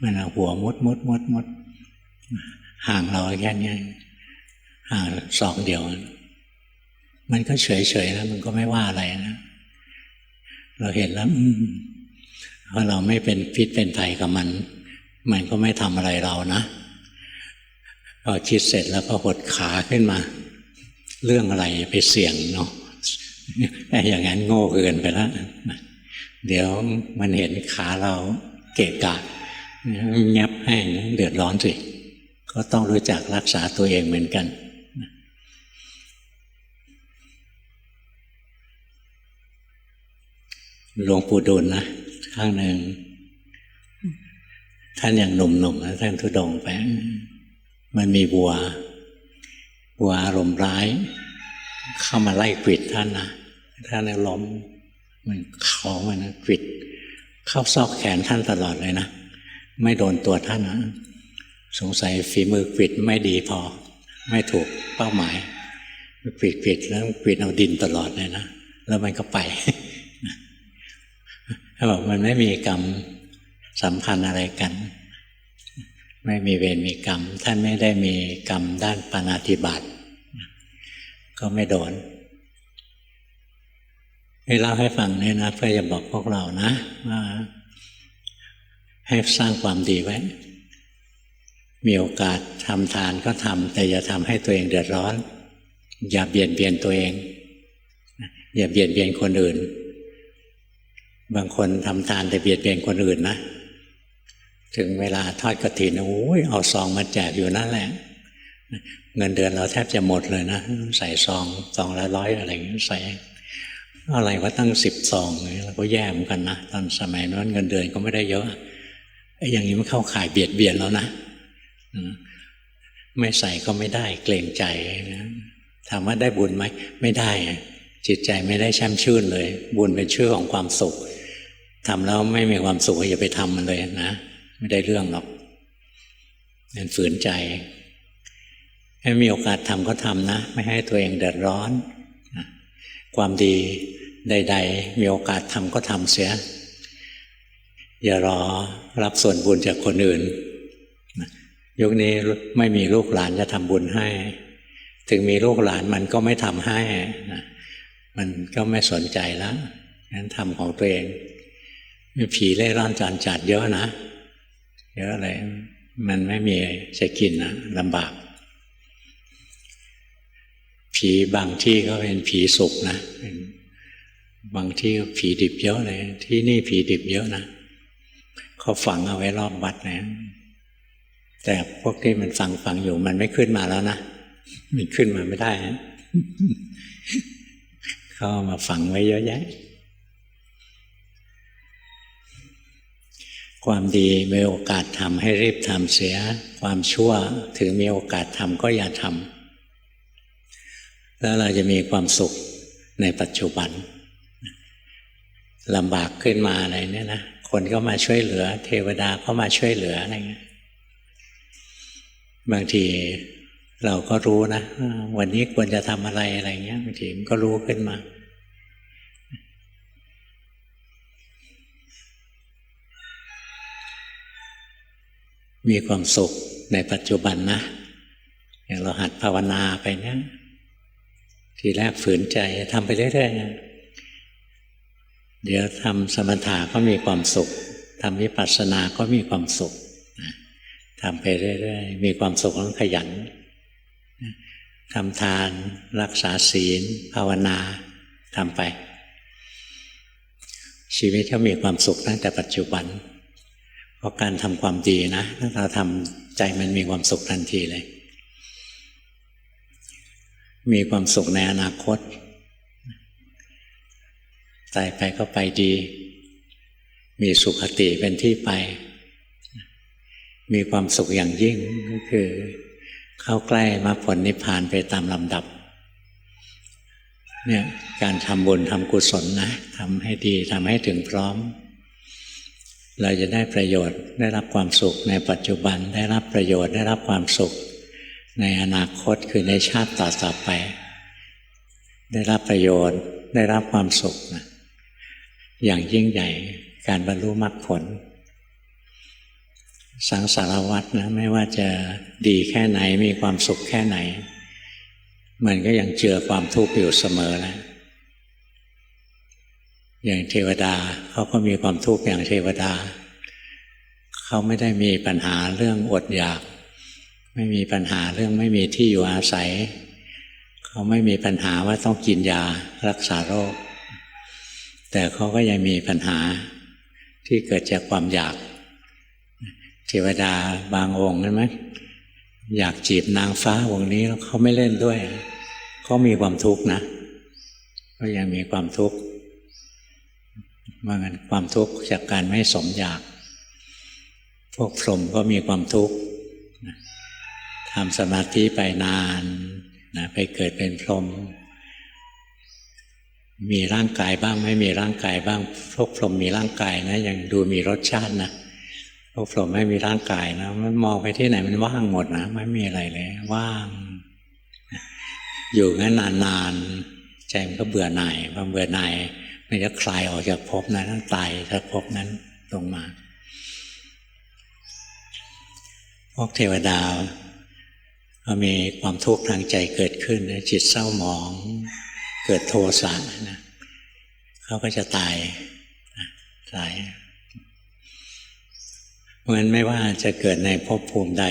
มันเอาหัวมุดห่างเราแค่นี้ห่างศอกเดียวมันก็เฉยๆแล้วมันก็ไม่ว่าอะไรนะเราเห็นแล้วเพราะเราไม่เป็นพิษเป็นภัยกับมันก็ไม่ทำอะไรเรานะพอคิดเสร็จแล้วก็หดขาขึ้นมาเรื่องอะไรไปเสี่ยงเนาะอย่างนั้นโง่เกินไปแล้วเดี๋ยวมันเห็นขาเราเกะกะแงบให้เดือดร้อนสิก็ต้องรู้จักรักษาตัวเองเหมือนกันหลวงปู่ดูลนะข้างหนึ่งท่านอย่างหนุ่มๆนะท่านธุดงค์ไปมันมีวัวอารมณ์ร้ายเข้ามาไล่กวิดท่านนะท่านล้มมันเขามันนะกวิดเข้าซอกแขนท่านตลอดเลยนะไม่โดนตัวท่านนะสงสัยฝีมือกวิดไม่ดีพอไม่ถูกเป้าหมายกวิดแล้วกวิดเอาดินตลอดเลยนะแล้วมันก็ไปถ้าบอกมันไม่มีกรรมสัมพันธ์อะไรกันไม่มีเวรมีกรรมท่านไม่ได้มีกรรมด้านปาณาติบาตก็ไม่โดนให้เล่าให้ฟังเนี่ยนะเพื่อจะบอกพวกเรานะว่าให้สร้างความดีไว้มีโอกาสทำทานก็ทำแต่อย่าทำให้ตัวเองเดือดร้อนอย่าเบียดเบียนตัวเองอย่าเบียดเบียนคนอื่นบางคนทำทานแต่เบียดเบียนคนอื่นนะถึงเวลาทอดกฐินโอ้ยเอาซองมาแจกอยู่นั่นแหละเงินเดือนเราแทบจะหมดเลยนะใส่ซองละ100อะไรอย่างนี้ใส่อะไรว่าตั้ง10 ซองเราก็แย่เหมือนกันนะตอนสมัยนั้นเงินเดือนก็ไม่ได้เยอะไอ้อย่างนี้มันเข้าข่ายเบียดเบียนแล้วนะไม่ใส่ก็ไม่ได้เกรงใจนะถามว่าได้บุญไหมไม่ได้จิตใจไม่ได้แช่มชื่นเลยบุญเป็นชื่อของความสุขทำแล้วไม่มีความสุขอย่าไปทำมันเลยนะไม่ได้เรื่องหรอกมันฝืนใจให้มีโอกาสทำก็ทำนะไม่ให้ตัวเองเดือดร้อนความดีใดๆมีโอกาสทำก็ทำเสียอย่ารอรับส่วนบุญจากคนอื่นยุคนี้ไม่มีลูกหลานจะทำบุญให้ถึงมีลูกหลานมันก็ไม่ทำให้มันก็ไม่สนใจแล้วงั้นทำของตัวเองมีผีเล่ร่อนจรจัดเยอะนะเยอะอะไรมันไม่มีจะกินนะลำบากผีบางที่ก็เป็นผีสุกนะบางที่ผีดิบเยอะเลยที่นี่ผีดิบเยอะนะเขาฝังเอาไว้รอบวัดนะแต่พวกที่มันฟังอยู่มันไม่ขึ้นมาแล้วนะมันขึ้นมาไม่ได้นะเขามาฝังไว้เยอะแยะความดีมีโอกาสทำให้รีบทำเสียความชั่วถึงมีโอกาสทำก็อย่าทำแล้วเราจะมีความสุขในปัจจุบันลำบากขึ้นมาอะไรเนี่ยนะคนก็มาช่วยเหลือเทวดาก็มาช่วยเหลืออะไรเงี้ยบางทีเราก็รู้นะวันนี้ควรจะทำอะไรอะไรเงี้ยบางทีมันก็รู้ขึ้นมามีความสุขในปัจจุบันนะอย่างเราหัดภาวนาไปเนี่ยทีแรกฝืนใจทำไปเรื่อยๆเดี๋ยวทำสมถะก็มีความสุขทำวิปัสสนาก็มีความสุขทำไปเรื่อยๆมีความสุขต้องขยันทำทานรักษาศีลภาวนาทำไปชีวิตก็มีความสุขตั้งแต่ปัจจุบันเพราะการทำความดีนะถ้าเราทำใจมันมีความสุขทันทีเลยมีความสุขในอนาคต ตายไปก็ไปดีมีสุขติเป็นที่ไปมีความสุขอย่างยิ่งก็คือเข้าใกล้มรรคผลนิพพานไปตามลำดับเนี่ยการทำบุญทำกุศลนะทำให้ดีทำให้ถึงพร้อมเราจะได้ประโยชน์ได้รับความสุขในปัจจุบันได้รับประโยชน์ได้รับความสุขในอนาคตคือในชาติต่อๆไปได้รับประโยชน์ได้รับความสุขนะอย่างยิ่งใหญ่การบรรลุมรรคผลสังสารวัฏนะไม่ว่าจะดีแค่ไหนมีความสุขแค่ไหนมันก็ยังเจือความทุกข์อยู่เสมอนะอย่างเทวดาเขาก็มีความทุกข์อย่างเทวดาเขาไม่ได้มีปัญหาเรื่องอดอยากไม่มีปัญหาเรื่องไม่มีที่อยู่อาศัยเขาไม่มีปัญหาว่าต้องกินยารักษาโรคแต่เขาก็ยังมีปัญหาที่เกิดจากความอยากเทวดาบางองค์ใช่ไหมอยากจีบนางฟ้าวงนี้แล้วเขาไม่เล่นด้วยเขามีความทุกข์นะก็ยังมีความทุกข์ว่างั้นความทุกข์จากการไม่สมอยากพวกพรหมก็มีความทุกข์ทำสมาธิไปนานนะไปเกิดเป็นพรหมมีร่างกายบ้างไม่มีร่างกายบ้างพวกพรหมมีร่างกายนะยังดูมีรสชาตินะพวกพรหมไม่มีร่างกายนะมันมองไปที่ไหนมันว่างหมดนะไม่มีอะไรเลยว่างอยู่งั้นนานๆใจมันก็เบื่อหน่ายพอเบื่อหน่ายมันจะคลายออกจากภพนั้นตายจากภพนั้นลงมาพวกเทวดาก็มีความทุกข์ทางใจเกิดขึ้นจิตเศร้าหมองเกิดโทสะนะเขาก็จะตายเพราะฉะนั้นไม่ว่าจะเกิดในภพภูมิใด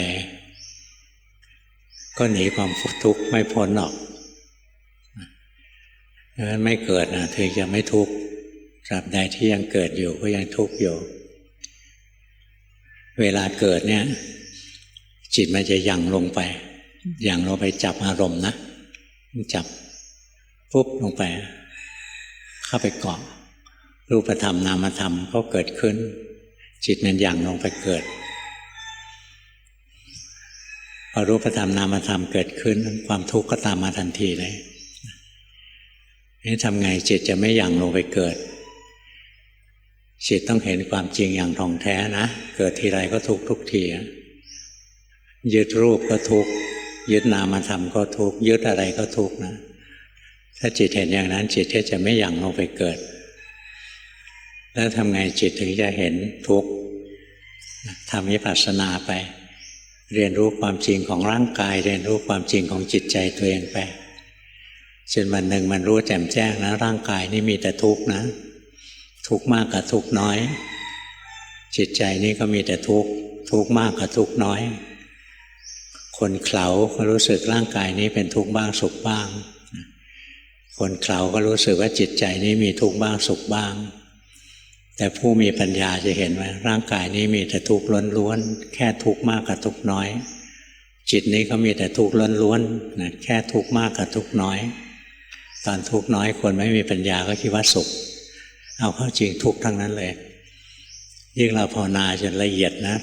ก็หนีความทุกข์ไม่พ้นหรอกเพราะฉะนั้นไม่เกิดนะถึงจะไม่ทุกข์ตราบใดที่ยังเกิดอยู่ก็ยังทุกข์อยู่เวลาเกิดเนี่ยจิตมันจะหยั่งลงไปจับอารมณ์นะจับปุ๊บลงไปเข้าไปเกาะรูปธรรมนามธรรมก็เกิดขึ้นจิตมันหยั่งลงไปเกิดพอรูปธรรมนามธรรมเกิดขึ้นความทุกข์ก็ตามมาทันทีเลยนี่ทำไงจิตจะไม่หยั่งลงไปเกิดจิตต้องเห็นความจริงอย่างท่องแท้นะเกิดทีไรก็ทุกข์ทุกทียึดรูปก็ทุกข์ยึดนามธรรมก็ทุกข์ยึดอะไรก็ทุกข์นะถ้าจิตเห็นอย่างนั้นจิตก็จะไม่หยั่งลงไปเกิดแล้วทำไงจิตถึงจะเห็นทุกข์ทำวิปัสสนาไปเรียนรู้ความจริงของร่างกายเรียนรู้ความจริงของจิตใจตัวเองไปจนวันหนึ่งมันรู้แจ่มแจ้งนะร่างกายนี่มีแต่ทุกข์นะทุกข์มากกับทุกข์น้อยจิตใจนี่ก็มีแต่ทุกข์มากกับทุกข์น้อยคนเขลาก็รู้สึกร่างกายนี้เป็นทุกข์บ้างสุขบ้างคนเขลาก็รู้สึกว่าจิตใจนี้มีทุกข์บ้างสุขบ้างแต่ผู้มีปัญญาจะเห็นว่าร่างกายนี้มีแต่ทุกข์ล้วนๆแค่ทุกข์มากกับทุกข์น้อยจิตนี้ก็มีแต่ทุกข์ล้วนๆนะแค่ทุกข์มากกับทุกข์น้อยตอนทุกข์น้อยคนไม่มีปัญญาก็คิดว่าสุขเอาเข้าจริงทุกข์ทั้งนั้นเลยยิ่งเราภาวนาจนละเอียดนะ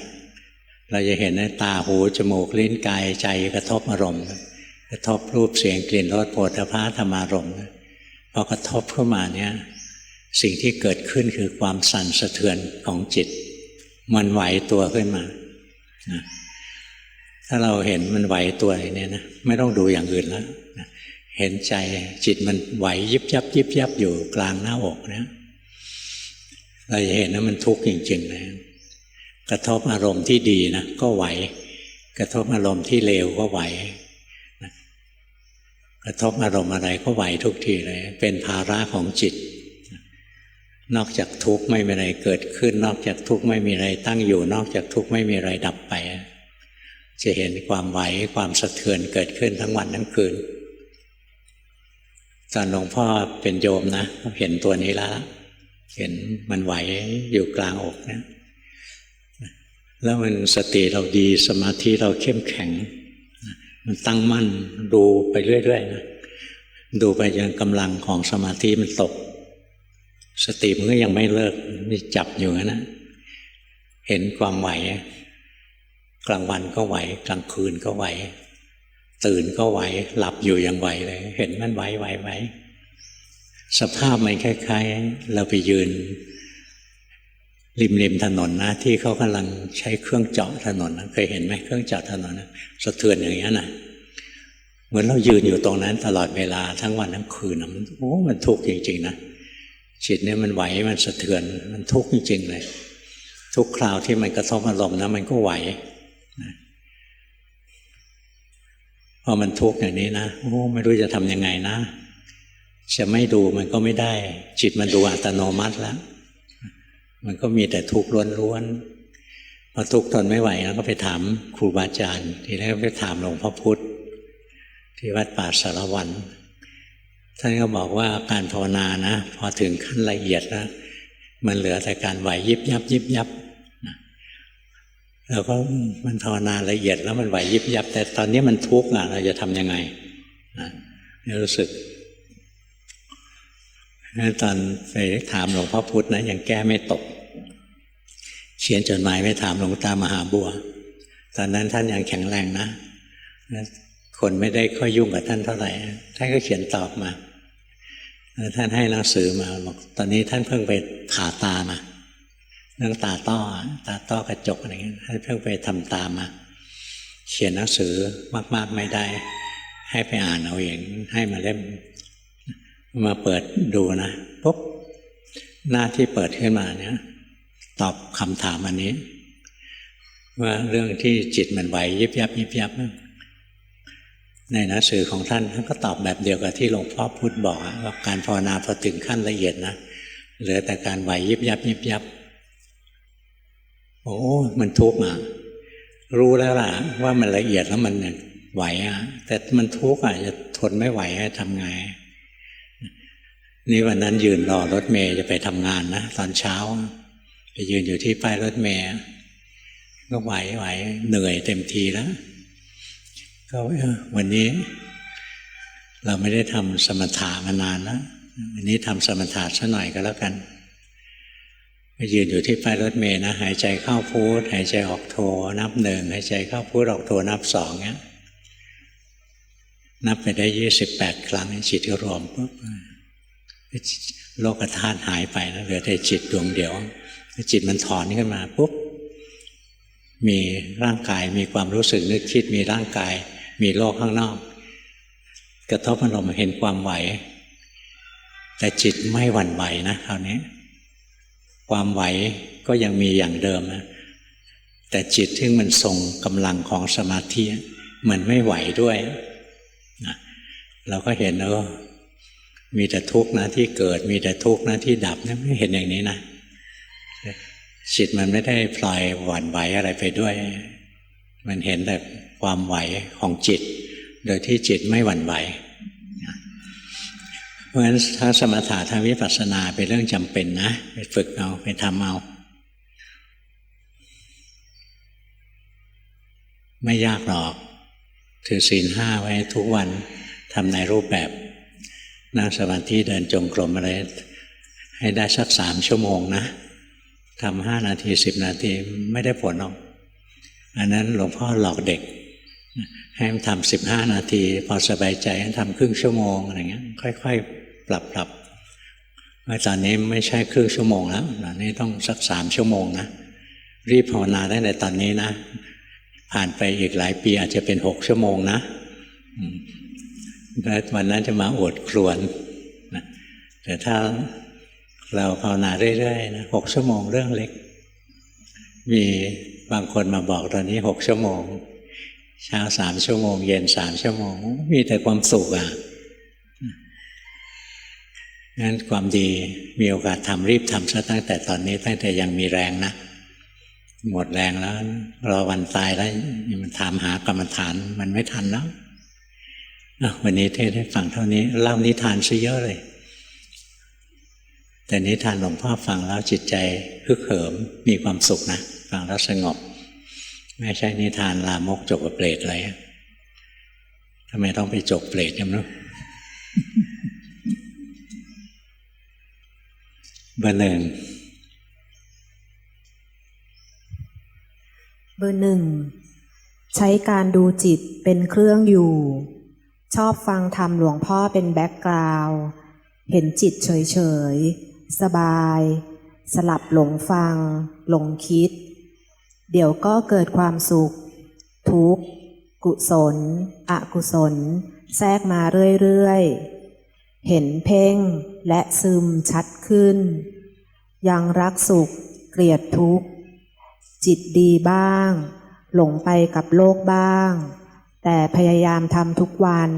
เราจะเห็นในตาหูจมูกลิ้นกายใจกระทบอารมณ์กระทบรูปเสียงกลิ่นรสโผฏฐัพพะธรรมารมณ์พอกระทบเข้ามาเนี่ยสิ่งที่เกิดขึ้นคือความสั่นสะเทือนของจิตมันไหวตัวขึ้นมาถ้าเราเห็นมันไหวตัวเนี่ยนะไม่ต้องดูอย่างอื่นแล้วเห็นใจจิตมันไหวยิบยับยิบยับอยู่กลางหน้าอกนะเราจะเห็นว่ามันทุกข์จริงๆเลยกระทบอารมณ์ที่ดีนะก็ไหวกระทบอารมณ์ที่เลวก็ไหวกระทบอารมณ์อะไรก็ไหวทุกทีเลยเป็นภาระของจิตนอกจากทุกข์ไม่มีอะไรเกิดขึ้นนอกจากทุกข์ไม่มีอะไรตั้งอยู่นอกจากทุกข์ไม่มีอะไรดับไปจะเห็นความไหวความสะเทือนเกิดขึ้นทั้งวันทั้งคืนตอนหลวงพ่อเป็นโยมนะเห็นตัวนี้แล้วเห็นมันไหวอยู่กลางอกนะแล้วมันสติเราดีสมาธิเราเข้มแข็งมันตั้งมั่นดูไปเรื่อยๆนะดูไปจนกำลังของสมาธิมันตก สติมันก็ยังไม่เลิกมีจับอยู่นะเห็นความไหวกลางวันก็ไหวกลางคืนก็ไหวตื่นก็ไหวหลับอยู่ยังไหวเลยเห็นมันไหวสภาพมันคล้ายๆเราไปยืนริมถนนนะที่เขากำลังใช้เครื่องเจาะถนนนะเคยเห็นไหมเครื่องเจาะถนนนะสะเทือนอย่างนี้นะเหมือนเรายืนอยู่ตรงนั้นตลอดเวลาทั้งวันทั้งคืนนะมันทุกข์จริงๆนะจิตเนี่ยมันไหวมันสะเทือนมันทุกข์จริงๆเลยทุกคราวที่มันกระทบอารมณ์นะมันก็ไหวพอมันทุกข์อย่างนี้นะไม่รู้จะทำยังไงนะจะไม่ดูมันก็ไม่ได้จิตมันดูอัตโนมัติแล้วมันก็มีแต่ทุกข์ล้วนๆพอทุกข์ทนไม่ไหวแล้วก็ไปถามครูบาอาจารย์ทีแรกไปถามหลวงพ่อพุธที่วัดป่าสารวันท่านก็บอกว่าการภาวนานะพอถึงขั้นละเอียดแล้วมันเหลือแต่การไหวยิบยับแล้วก็มันภาวนาละเอียดแล้วมันไหวยิบยับแต่ตอนนี้มันทุกข์เราจะทำยังไงรู้สึกตอนไปถามหลวงพ่อพุธนะยังแก้ไม่ตกเขียนจดหมายไปถามหลวงตามหาบัวตอนนั้นท่านยังแข็งแรงนะคนไม่ได้ค่อยยุ่งกับท่านเท่าไหร่ท่านก็เขียนตอบมาท่านให้หนังสือมาบอกตอนนี้ท่านเพิ่งไปผ่าตามาเรื่องตาต้อกระจกอะไรเงี้ยท่านเพิ่งไปทำตามาเขียนหนังสือมากๆไม่ได้ให้ไปอ่านเอาเองให้มาเล่มมาเปิดดูนะปุ๊บหน้าที่เปิดขึ้นมาเนี่ยตอบคำถามอันนี้ว่าเรื่องที่จิตมันไหวยิบยับในหนังสือของท่านก็ตอบแบบเดียวกับที่หลวงพ่อพุธบอกว่าการภาวนาพอถึงขั้นละเอียดนะเหลือแต่การไหวยิบยับมันทุกข์รู้แล้วล่ะว่ามันละเอียดแล้วมันไหวแต่มันทุกข์จะทนไม่ไหวทำไงนี่วันนั้นยืนรอรถเมล์จะไปทำงานนะตอนเช้าไปยืนอยู่ที่ป้ายรถเมล์ก็ไหวเหนื่อยเต็มทีแล้วก็วันนี้เราไม่ได้ทำสมถะมานานแล้ววันนี้ทำสมถะสักหน่อยก็แล้วกันไปยืนอยู่ที่ป้ายรถเมล์นะหายใจเข้าพุทหายใจออกโทนับหนึ่งหายใจเข้าพุทออกโทนับสองเงี้ยนับไปได้28 ครั้งจิตก็รวมปุ๊บโลกธาตุหายไปแล้วเหลือแต่จิตดวงเดียวจิตมันถอนขึ้นมาปุ๊บมีร่างกายมีความรู้สึกนึกคิดมีร่างกายมีโลกข้างนอกกระทบอารมณ์เห็นความไหวแต่จิตไม่หวั่นไหวนะคราวนี้ความไหวก็ยังมีอย่างเดิมนะแต่จิตที่มันทรงกำลังของสมาธิมันไม่ไหวด้วยนะเราก็เห็นว่ามีแต่ทุกข์นะที่เกิดมีแต่ทุกข์นะที่ดับนะไม่เห็นอย่างนี้นะจิตมันไม่ได้พลอยหวั่นไหวอะไรไปด้วยมันเห็นแต่ความไหวของจิตโดยที่จิตไม่หวั่นไหวเพราะฉะนั้นทั้งสมถะทั้งวิปัสสนาเป็นเรื่องจำเป็นนะไปฝึกเอาไปทำเอาไม่ยากหรอกถือศีล 5ไว้ทุกวันทำในรูปแบบนั่งสมาธิเดินจงกรมอะไรให้ได้สัก3 ชั่วโมงนะทำ5 นาที10 นาทีไม่ได้ผลหรอกอันนั้นหลวงพ่อหลอกเด็กให้มันทำ15 นาทีพอสบายใจให้ทำครึ่งชั่วโมงอะไรเงี้ยค่อยๆปรับตอนนี้ไม่ใช่ครึ่งชั่วโมงแล้วตอนนี้ต้องสัก3 ชั่วโมงนะรีบภาวนาได้ในตอนนี้นะผ่านไปอีกหลายปีอาจจะเป็น6 ชั่วโมงนะแล้ววันนั้นจะมาอดครวญนะแต่ถ้าเราภาวนาเรื่อยๆนะ6 ชั่วโมงเรื่องเล็กมีบางคนมาบอกตอนนี้6 ชั่วโมงเช้า3 ชั่วโมงเย็น3 ชั่วโมงมีแต่ความสุขงั้นความดีมีโอกาสทำรีบทำซะตั้งแต่ตอนนี้ตั้งแต่ยังมีแรงนะหมดแรงแล้วรอวันตายแล้วมันถามหากรรมฐานมันไม่ทันแล้ววันนี้เทศให้ฟังเท่านี้เล่านิทานซะเยอะเลยแต่นิทานหลวงพ่อฟังแล้วจิตใจฮึกเหิมมีความสุขนะฟังแล้วสงบไม่ใช่นิทานลามกจกกับเปรตอะไรทำไมต้องไปจกเปรตยังไง เบอร์หนึ่งใช้การดูจิตเป็นเครื่องอยู่ ชอบฟังธรรมหลวงพ่อเป็นแบ็กกราวด์เห็นจิตเฉยๆสบายสลับหลงฟังหลงคิดเดี๋ยวก็เกิดความสุขทุกข์กุศลอกุศลแทรกมาเรื่อยๆเห็นเพ่งและซึมชัดขึ้นยังรักสุขเกลียดทุกข์จิตดีบ้างหลงไปกับโลกบ้างแต่พยายามทำทุกวัน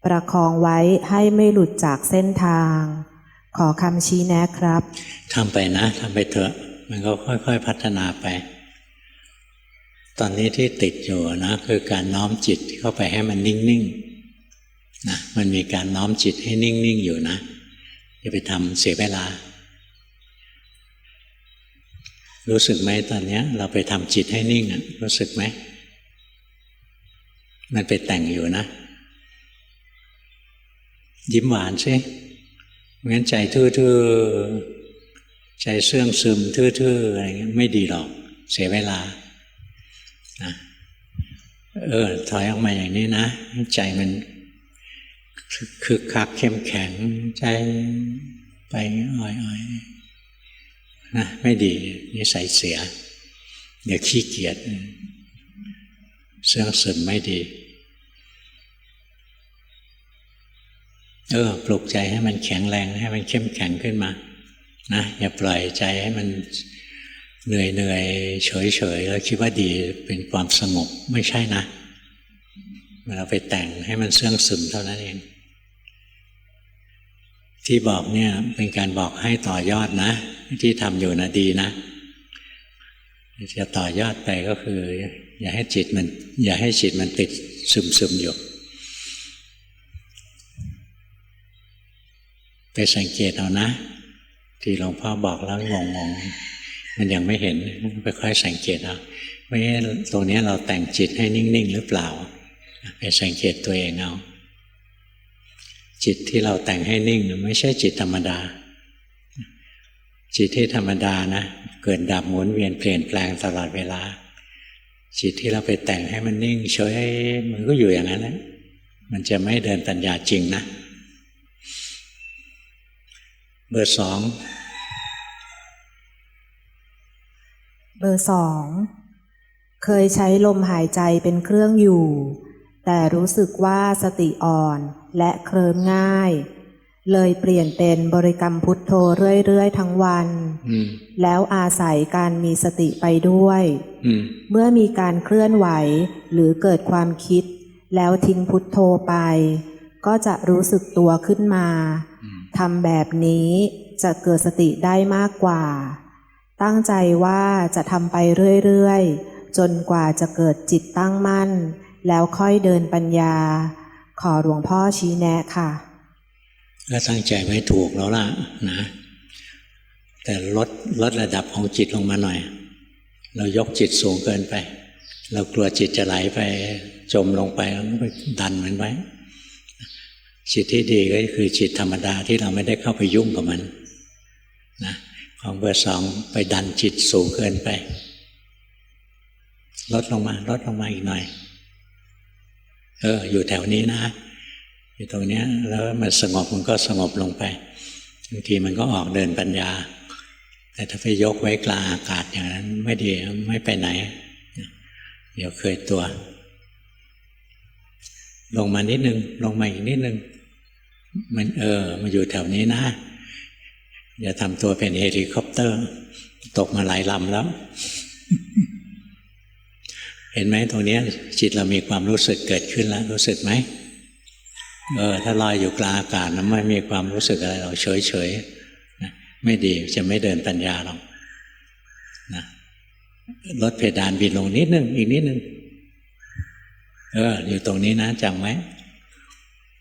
ประคองไว้ให้ไม่หลุดจากเส้นทางขอคำชี้แนะครับทำไปนะทำไปเถอะมันก็ค่อยๆพัฒนาไปตอนนี้ที่ติดอยู่นะคือการน้อมจิตเข้าไปให้มันนิ่งๆนะมันมีการน้อมจิตให้นิ่งๆอยู่นะอย่าไปทำเสียเวลารู้สึกไหมตอนนี้เราไปทำจิตให้นิ่งรู้สึกไหมมันไปแต่งอยู่นะยิ้มหวานสิงั้นใจทื่อๆใจเสื่องซึมทื่อๆอะไรเงี้ยไม่ดีหรอกเสียเวลานะถอยออกมาอย่างนี้นะใจมันคึกคักเข้มแข็งใจไปอ่อยๆนะไม่ดีนิสัยเสียเดี๋ยวขี้เกียจเสื่องซึมไม่ดีปลุกใจให้มันแข็งแรงให้มันเข้มแข็งขึ้นมานะอย่าปล่อยใจให้มันเหนื่อยเฉยแล้วคิดว่าดีเป็นความสงบไม่ใช่นะเราไปแต่งให้มันเสื่องซึมเท่านั้นเองที่บอกเนี่ยเป็นการบอกให้ต่อยอดนะที่ทำอยู่นะดีนะจะต่อยอดไปก็คืออย่าให้จิตมันติดซึมอยู่ไปสังเกตเอานะที่หลวงพ่อบอกแล้วงงมันยังไม่เห็นไปค่อยสังเกตเอาว่าตรงนี้เราแต่งจิตให้นิ่งๆหรือเปล่าไปสังเกตตัวเองเอาจิตที่เราแต่งให้นิ่งไม่ใช่จิตธรรมดาจิตที่ธรรมดานะเกิดดับหมุนเวียนเปลี่ยนแปลงตลอดเวลาจิตที่เราไปแต่งให้มันนิ่งเฉยมันก็อยู่อย่างนั้นแหละมันจะไม่เดินปัญญาจริงนะเบอร์สองเคยใช้ลมหายใจเป็นเครื่องอยู่แต่รู้สึกว่าสติอ่อนและเคลิ้มง่ายเลยเปลี่ยนเป็นบริกรรมพุทโธเรื่อยๆทั้งวันแล้วอาศัยการมีสติไปด้วยเมื่อมีการเคลื่อนไหวหรือเกิดความคิดแล้วทิ้งพุทโธไปก็จะรู้สึกตัวขึ้นมาทำแบบนี้จะเกิดสติได้มากกว่าตั้งใจว่าจะทำไปเรื่อยๆจนกว่าจะเกิดจิตตั้งมั่นแล้วค่อยเดินปัญญาขอหลวงพ่อชี้แนะค่ะก็ตั้งใจไว้ถูกแล้วล่ะนะแต่ลดระดับของจิตลงมาหน่อยเรายกจิตสูงเกินไปเรากลัวจิตจะไหลไปจมลงไปแล้วไปดันมันไว้จิตที่ดีก็คือจิตธรรมดาที่เราไม่ได้เข้าไปยุ่งกับมันนะของเบอร์สองไปดันจิตสูงเกินไปลดลงมาอีกหน่อยอยู่แถวนี้นะอยู่ตรงนี้แล้วมันสงบมันก็สงบลงไปบางทีมันก็ออกเดินปัญญาแต่ถ้าไปยกไว้กลางอากาศอย่างนั้นไม่ดีไม่ไปไหนเดี๋ยวเคยตัวลงมานิดนึงลงมาอีกนิดนึงมันมาอยู่แถวนี้นะอย่าทำตัวเป็นเฮลิคอปเตอร์ตกมาหลายลำแล้ว เห็นไหมตรงนี้จิตเรามีความรู้สึกเกิดขึ้นแล้วรู้สึกไหมถ้าลอยอยู่กลางอากาศนะไม่มีความรู้สึกอะไรเราเฉยนะไม่ดีจะไม่เดินปัญญาหรอกนะลดเพดานบินลงนิดนึงอีกนิดนึงอยู่ตรงนี้นะจำไว้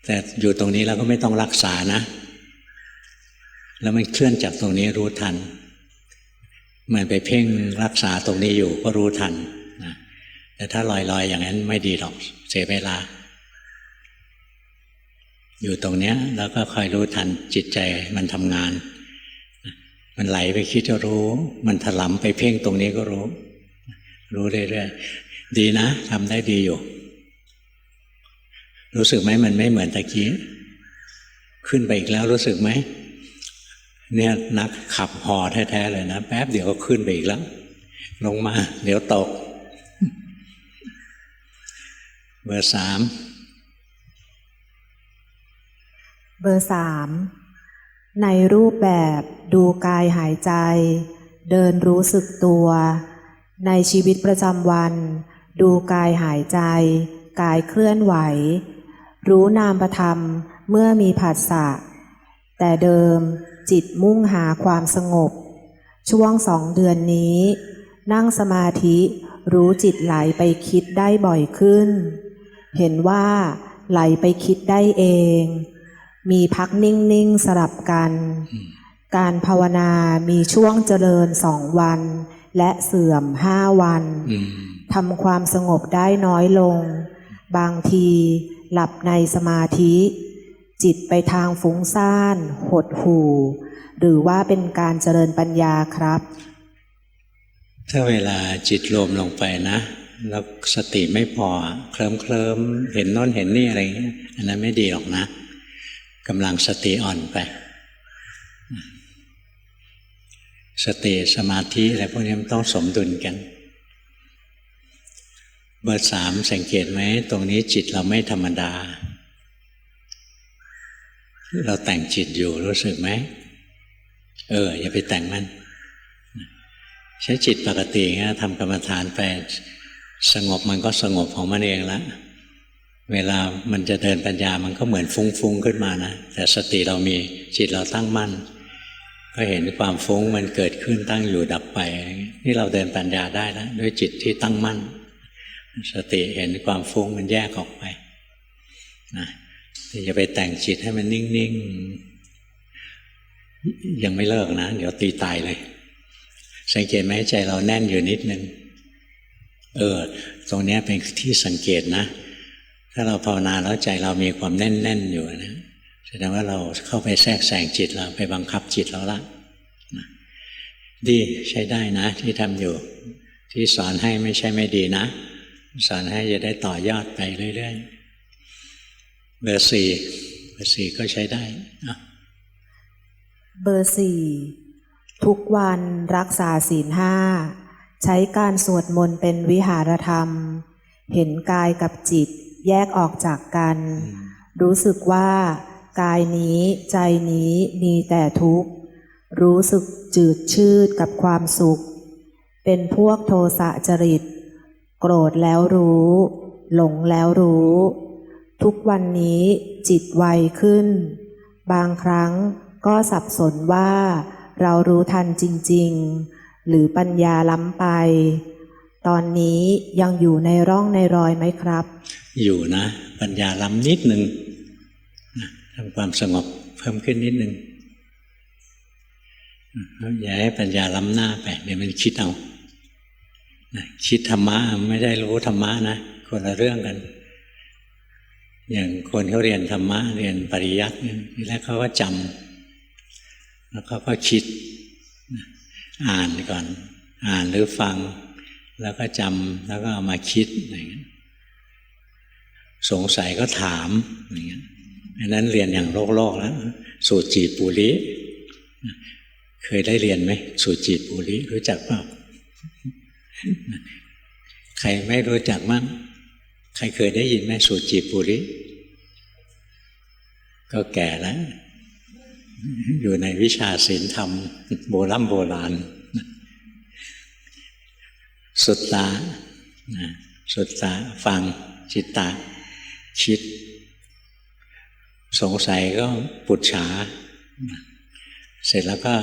แต่อยู่ตรงนี้เราก็ไม่ต้องรักษานะแล้วมันเคลื่อนจากตรงนี้รู้ทันมันไปเพ่งรักษาตรงนี้อยู่ก็รู้ทันนะแต่ถ้าลอยอย่างนั้นไม่ดีหรอกเสียเวลาอยู่ตรงนี้แล้วก็คอยรู้ทันจิตใจมันทำงาน มันไหลไปคิดก็รู้มันถลำไปเพ่งตรงนี้ก็รู้เรื่อยๆดีนะทำได้ดีอยู่รู้สึกไหมมันไม่เหมือนตะกี้ขึ้นไปอีกแล้วรู้สึกไหมเนี่ยนักขับฮอแท้ๆเลยนะแป๊บเดี๋ยวก็ขึ้นไปอีกแล้วลงมาเดี๋ยวตกเบอร์ 3เบอร์ 3ในรูปแบบดูกายหายใจเดินรู้สึกตัวในชีวิตประจำวันดูกายหายใจกายเคลื่อนไหวรู้นามธรรมเมื่อมีผัสสะแต่เดิมจิตมุ่งหาความสงบช่วง2 เดือนนี้นั่งสมาธิรู้จิตไหลไปคิดได้บ่อยขึ้นเห็นว่าไหลไปคิดได้เองมีพักนิ่งๆสลับกันการภาวนามีช่วงเจริญ2 วันและเสื่อม5 วันทำความสงบได้น้อยลงบางทีหลับในสมาธิจิตไปทางฟุ้งซ่านหดหู่หรือว่าเป็นการเจริญปัญญาครับถ้าเวลาจิตรวมลงไปนะแล้วสติไม่พอเคลิ้มเห็นโน้นเห็นนี่อะไรเงี้ยอันนั้นไม่ดีหรอกนะกำลังสติอ่อนไปสติสมาธิอะไรพวกนี้มันต้องสมดุลกันเบอร์ 3สังเกตไหมตรงนี้จิตเราไม่ธรรมดาเราแต่งจิตอยู่รู้สึกไหมอย่าไปแต่งมันใช้จิตปกตินะทำกรรมฐานไปสงบมันก็สงบของมันเองละเวลามันจะเดินปัญญามันก็เหมือนฟุ้งขึ้นมานะแต่สติเรามีจิตเราตั้งมั่นก็เห็นความฟุ้งมันเกิดขึ้นตั้งอยู่ดับไปนี่เราเดินปัญญาได้แล้วด้วยจิตที่ตั้งมั่นสติเห็นความฟุ้งมันแยกออกไปนะอย่าไปแต่งจิตให้มันนิ่งๆยังไม่เลิกนะเดี๋ยวตีตายเลยสังเกตไหมใจเราแน่นอยู่นิดนึงตรงนี้เป็นที่สังเกตนะถ้าเราภาวนาแล้วใจเรามีความแน่นๆอยู่นะแสดงว่าเราเข้าไปแทรกแซงจิตเราไปบังคับจิตเราละดีใช้ได้นะที่ทำอยู่ที่สอนให้ไม่ใช่ไม่ดีนะสอนให้จะได้ต่อยอดไปเรื่อยๆเบอร์ 4ก็ใช้ได้เบอร์ 4ทุกวันรักษาศีล 5ใช้การสวดมนต์เป็นวิหารธรรมเห็นกายกับจิตแยกออกจากกันรู้สึกว่ากายนี้ใจนี้มีแต่ทุกข์รู้สึกจืดชืดกับความสุขเป็นพวกโทสะจริตโกรธแล้วรู้หลงแล้วรู้ทุกวันนี้จิตไวขึ้นบางครั้งก็สับสนว่าเรารู้ทันจริงๆหรือปัญญาล้ำไปตอนนี้ยังอยู่ในร่องในรอยไหมครับอยู่นะปัญญาล้ำนิดนึงทำความสงบเพิ่มขึ้นนิดนึงอย่าให้ปัญญาล้ำหน้าไปเดี๋ยวมันคิดเอาคิดธรรมะไม่ได้รู้ธรรมะนะคนละเรื่องกันอย่างคนเขาเรียนธรรมะเรียนปริยัติทีแรกเขาก็จำแล้วเขาก็คิดอ่านก่อนอ่านหรือฟังแล้วก็จำแล้วก็เอามาคิดอย่างนี้สงสัยก็ถามอย่างนี้อันนั้นเรียนอย่างโลกแล้วสูจิปุริเคยได้เรียนไหมสูจิปุริรู้จักเปล่าใครไม่รู้จักมั้งใครเคยได้ยินไหมสูจิปุริก็แก่แล้วอยู่ในวิชาศีลธรรมโบราณสุตตะฟังจิตตะคิดสงสัยก็ปุจฉาเสร็จแล้วก็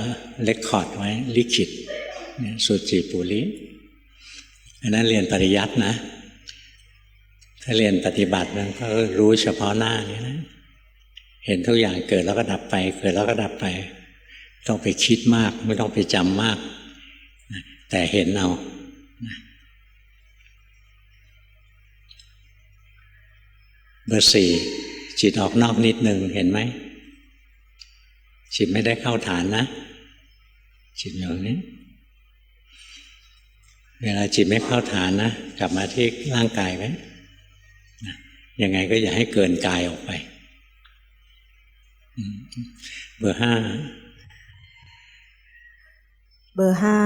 เรคคอร์ดไว้ลิขิตสุจิปุริอันนั้นเรียนปริยัตินะถ้าเรียนปฏิบัติมันก็รู้เฉพาะหน้านี้นะเห็นทุกอย่างเกิดแล้วก็ดับไปเกิดแล้วก็ดับไปต้องไปคิดมากไม่ต้องไปจำมากแต่เห็นเอาเบอร์ 4จิตออกนอกนิดนึงเห็นไหมจิตไม่ได้เข้าฐานนะ จิตอยู่ตรงนี้เวลาจิตไม่เข้าฐานนะกลับมาที่ร่างกายไว้ยังไงก็อย่าให้เกินกายออกไปเบอร์ห้า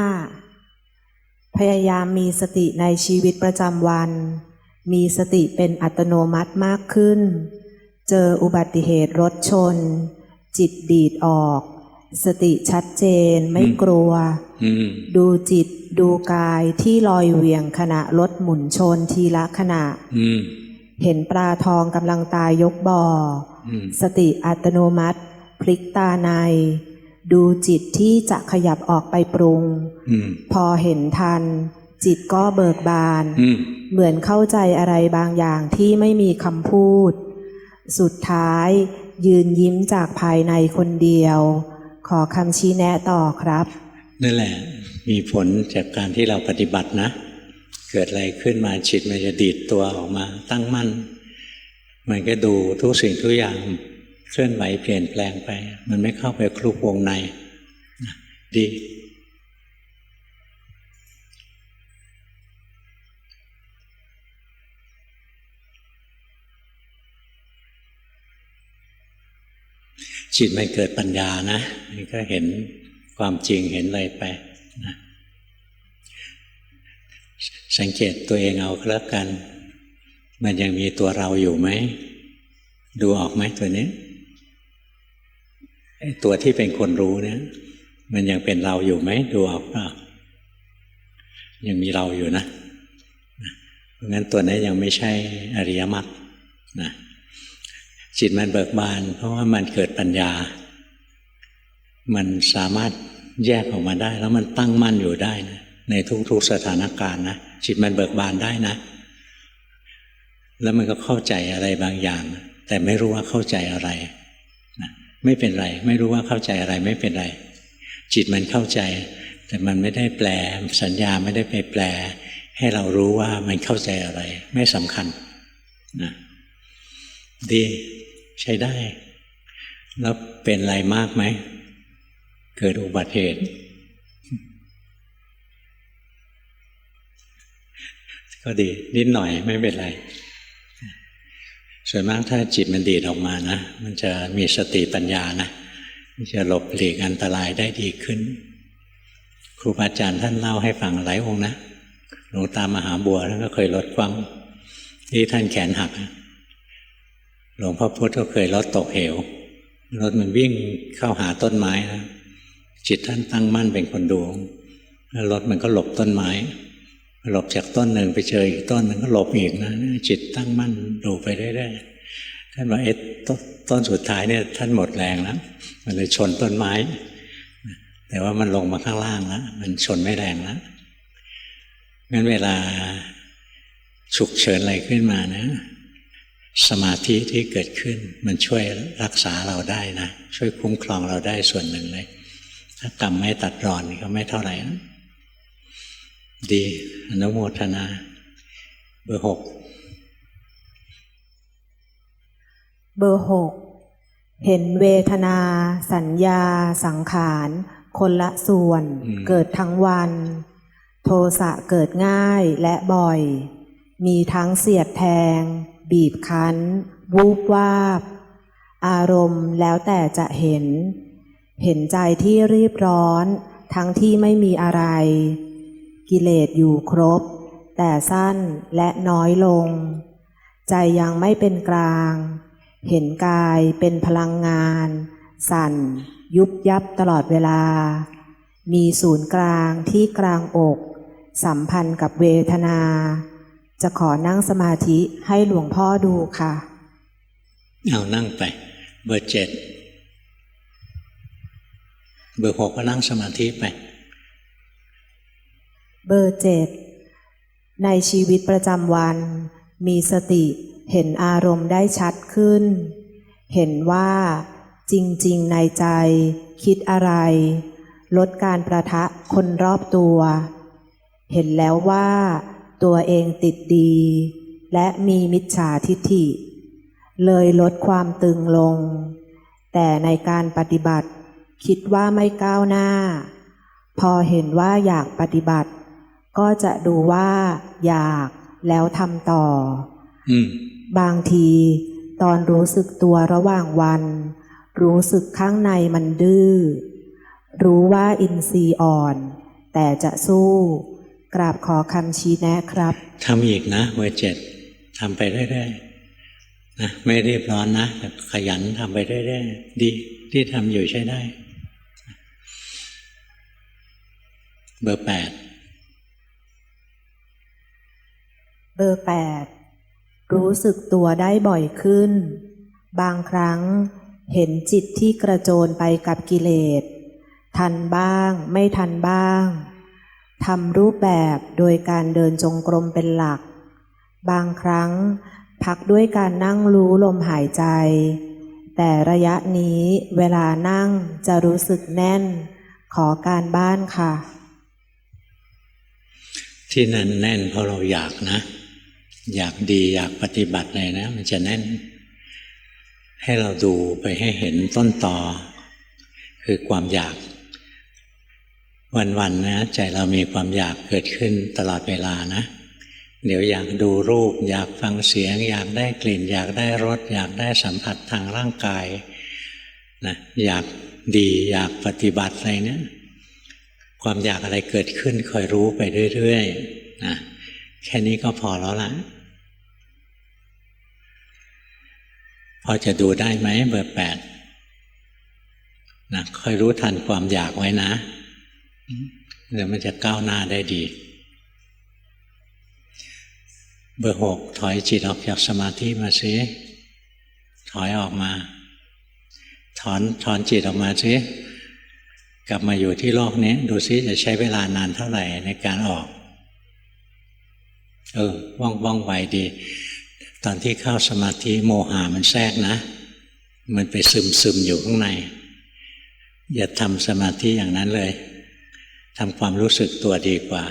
พยายามมีสติในชีวิตประจำวันมีสติเป็นอัตโนมัติมากขึ้นเจออุบัติเหตุรถชนจิตดีดออกสติชัดเจนไม่กลัวดูจิตดูกายที่ลอยเหวี่ยงขณะรถหมุนชนทีละขณะเห็นปลาทองกำลังตายยกบ่อสติอัตโนมัติพลิกตาในดูจิตที่จะขยับออกไปปรุงพอเห็นทันจิตก็เบิกบานเหมือนเข้าใจอะไรบางอย่างที่ไม่มีคำพูดสุดท้ายยืนยิ้มจากภายในคนเดียวขอคำชี้แนะต่อครับนั่นแหละมีผลจากการที่เราปฏิบัตินะเกิดอะไรขึ้นมาจิตมันจะดีดตัวออกมาตั้งมั่นมันก็ดูทุกสิ่งทุกอย่างเคลื่อนไหวเปลี่ยนแปลงไปมันไม่เข้าไปคลุกวงในดีจิตมันเกิดปัญญานะมันก็เห็นความจริงเห็นอะไรไปนะสังเกตตัวเองเอาแล้วกันมันยังมีตัวเราอยู่ไหมดูออกไหมตัวนี้ตัวที่เป็นคนรู้เนี่ยมันยังเป็นเราอยู่ไหมดูออกเปล่ายังมีเราอยู่นะเพราะงั้นตัวนี้ยังไม่ใช่อริยมรรคนะจิตมันเบิกบานเพราะว่ามันเกิดปัญญามันสามารถแยกออกมาได้แล้วมันตั้งมั่นอยู่ได้นะในทุกๆสถานการณ์นะจิตมันเบิกบานได้นะแล้วมันก็เข้าใจอะไรบางอย่างแต่ไม่รู้ว่าเข้าใจอะไรนะไม่เป็นไรไม่รู้ว่าเข้าใจอะไรไม่เป็นไรจิตมันเข้าใจแต่มันไม่ได้แปลสัญญาไม่ได้ไปแปลให้เรารู้ว่ามันเข้าใจอะไรไม่สำคัญนะดีใช้ได้แล้วเป็นอะไรมากไหมเกิดอุบัติเหตุก็ดีนิดหน่อยไม่เป็นไรส่วนมากถ้าจิตมันดีดออกมานะมันจะมีสติปัญญานะมันจะหลบหลีกอันตรายได้ดีขึ้นครูบาอาจารย์ท่านเล่าให้ฟังหลายองค์นะหลวงตามหาบัวท่านก็เคยลดความที่ท่านแขนหักหลวงพ่อพุธก็เคยรถตกเหวรถมันวิ่งเข้าหาต้นไม้นะจิตท่านตั้งมั่นเป็นคนดูแล้วรถมันก็หลบต้นไม้หลบจากต้นหนึ่งไปเจออีกต้นหนึ่งก็หลบอีกนะจิตตั้งมั่นดูไปเรื่อยๆท่านว่าต้นสุดท้ายเนี่ยท่านหมดแรงแล้วมันเลยชนต้นไม้แต่ว่ามันลงมาข้างล่างแล้วมันชนไม่แรงแล้วงั้นเวลาฉุกเฉินอะไรขึ้นมานะสมาธิที่เกิดขึ้นมันช่วยรักษาเราได้นะช่วยคุ้มครองเราได้ส่วนหนึ่งเลยถ้ากรรมไม่ตัดรอนก็ไม่เท่าไหร่นะดีอนุโมทนาเบอร์6เห็นเวทนาสัญญาสังขารคนละส่วนเกิดทั้งวันโทสะเกิดง่ายและบ่อยมีทั้งเสียดแทงบีบคั้นวูบวาบอารมณ์แล้วแต่จะเห็นใจที่รีบร้อนทั้งที่ไม่มีอะไรกิเลสอยู่ครบแต่สั้นและน้อยลงใจยังไม่เป็นกลางเห็นกายเป็นพลังงานสั่นยุบยับตลอดเวลามีศูนย์กลางที่กลางอกสัมพันธ์กับเวทนาจะขอนั่งสมาธิให้หลวงพ่อดูค่ะเอานั่งไปเบอร์7เบอร์6ก็นั่งสมาธิไปเบอร์7ในชีวิตประจำวันมีสติเห็นอารมณ์ได้ชัดขึ้นเห็นว่าจริงๆในใจคิดอะไรลดการประทะคนรอบตัวเห็นแล้วว่าตัวเองติดดีและมีมิจฉาทิฏฐิเลยลดความตึงลงแต่ในการปฏิบัติคิดว่าไม่ก้าวหน้า พอเห็นว่าอยากปฏิบัติก็จะดูว่าอยากแล้วทำต่อ บางทีตอนรู้สึกตัวระหว่างวันรู้สึกข้างในมันดื้อรู้ว่าอินทรีย์อ่อนแต่จะสู้กราบขอคำชี้แนะครับทำอีกนะเบอร์ 7ทำไปเรื่อยๆนะไม่รีบร้อนนะแต่ขยันทำไปเรื่อยๆดีที่ทำอยู่ใช้ได้เบอร์ 8รู้สึกตัวได้บ่อยขึ้นบางครั้งเห็นจิตที่กระโจนไปกับกิเลสทันบ้างไม่ทันบ้างทำรูปแบบโดยการเดินจงกรมเป็นหลักบางครั้งพักด้วยการนั่งรู้ลมหายใจแต่ระยะนี้เวลานั่งจะรู้สึกแน่นขอการบ้านค่ะที่นั่นแน่นเพราะเราอยากนะอยากดีอยากปฏิบัติเลยนะมันจะแน่นให้เราดูไปให้เห็นต้นตอคือความอยากวันๆนะใจเรามีความอยากเกิดขึ้นตลอดเวลานะเดี๋ยวอยากดูรูปอยากฟังเสียงอยากได้กลิ่นอยากได้รสอยากได้สัมผัสทางร่างกายนะอยากดีอยากปฏิบัติอะไรเนี่ยความอยากอะไรเกิดขึ้นคอยรู้ไปเรื่อยๆนะแค่นี้ก็พอแล้วล่ะพอจะดูได้ไหมเบอร์ 8นะคอยรู้ทันความอยากไว้นะเดี๋ยวมันจะก้าวหน้าได้ดีเบอร์ 6ถอยจิตออกจากสมาธิมาสิถอยออกมาถอนจิตออกมาสิกลับมาอยู่ที่โลกนี้ดูสิจะใช้เวลานานเท่าไหร่ในการออกว่องไวดีตอนที่เข้าสมาธิโมหะมันแทรกนะมันไปซึมอยู่ข้างในอย่าทำสมาธิอย่างนั้นเลยทำความรู้สึกตัวดีกว่า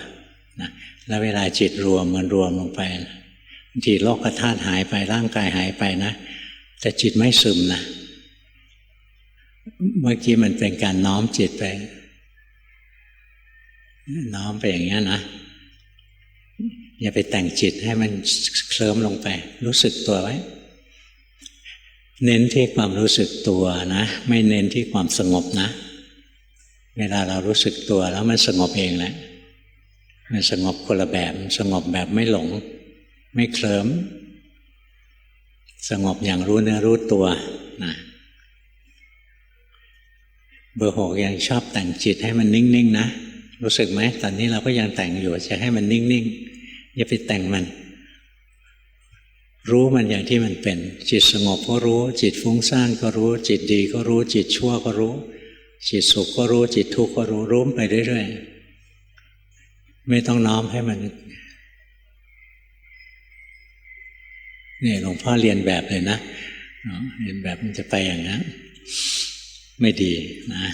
นะแล้วเวลาจิตรวมมันรวมลงไปบางทีโลกธาตุหายไปร่างกายหายไปนะแต่จิตไม่ซึมนะเมื่อกี้มันเป็นการน้อมจิตไปน้อมไปอย่างนี้นะอย่าไปแต่งจิตให้มันเคลิ้มลงไปรู้สึกตัวไว้เน้นที่ความรู้สึกตัวนะไม่เน้นที่ความสงบนะเวลาเรารู้สึกตัวแล้วมันสงบเองแหละมันสงบคนละแบบสงบแบบไม่หลงไม่เคลิ้มสงบอย่างรู้เนื้อรู้ตัวนะเบอร์ 6ยังชอบแต่งจิตให้มันนิ่งๆนะรู้สึกไหมตอนนี้เราก็ยังแต่งอยู่จะให้มันนิ่งๆอย่าไปแต่งมันรู้มันอย่างที่มันเป็นจิตสงบก็รู้จิตฟุ้งซ่านก็รู้จิตดีก็รู้จิตชั่วก็รู้จิตสุขก็รู้จิตทุกข์ก็รู้ไปเรื่อยๆไม่ต้องน้อมให้มันนี่หลวงพ่อเรียนแบบเลยนะเรียนแบบมันจะไปอย่างนั้นไม่ดีนะ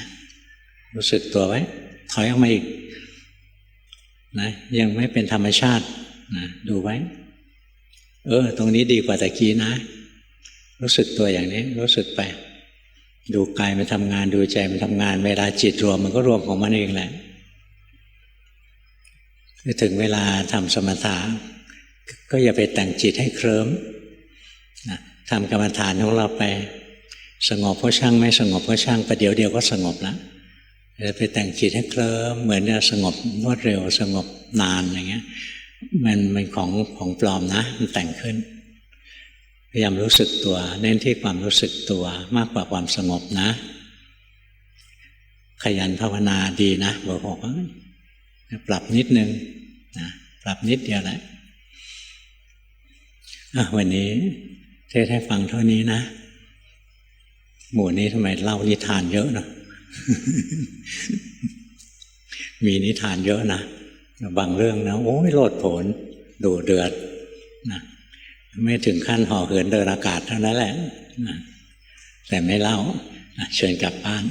รู้สึกตัวไว้ถอยออกมาอีกนะยังไม่เป็นธรรมชาตินะดูไว้ตรงนี้ดีกว่าตะกี้นะรู้สึกตัวอย่างนี้รู้สึกไปดูกายมันทำงานดูใจมันทำงานเวลาจิตรวมมันก็รวมของมันเองแหละถึงเวลาทำสมถะก็อย่าไปแต่งจิตให้เคลิ้มนะทำกรรมฐานของเราไปสงบก็ช่างไม่สงบก็ช่างประเดี๋ยวเดียวก็สงบแล้วอย่าไปแต่งจิตให้เคลิ้มเหมือนจะสงบรวดเร็วสงบนานอย่างเงี้ยมันของปลอมนะมันแต่งขึ้นพยายามรู้สึกตัวเน้นที่ความรู้สึกตัวมากกว่าความสงบนะขยันภาวนาดีนะเบอร์ 6ปรับนิดนึงนะปรับนิดเดียวแหละวันนี้เทศให้ฟังเท่านี้นะหมู่นี้ทำไมเล่านิทานเยอะนะ มีนิทานเยอะนะบางเรื่องนะโอ้ยโลดโผนดุเดือดนะไม่ถึงขั้นห่อเหินเดินอากาศเท่านั้นแหละนะแต่ไม่เล่าเชิญกลับบ้าน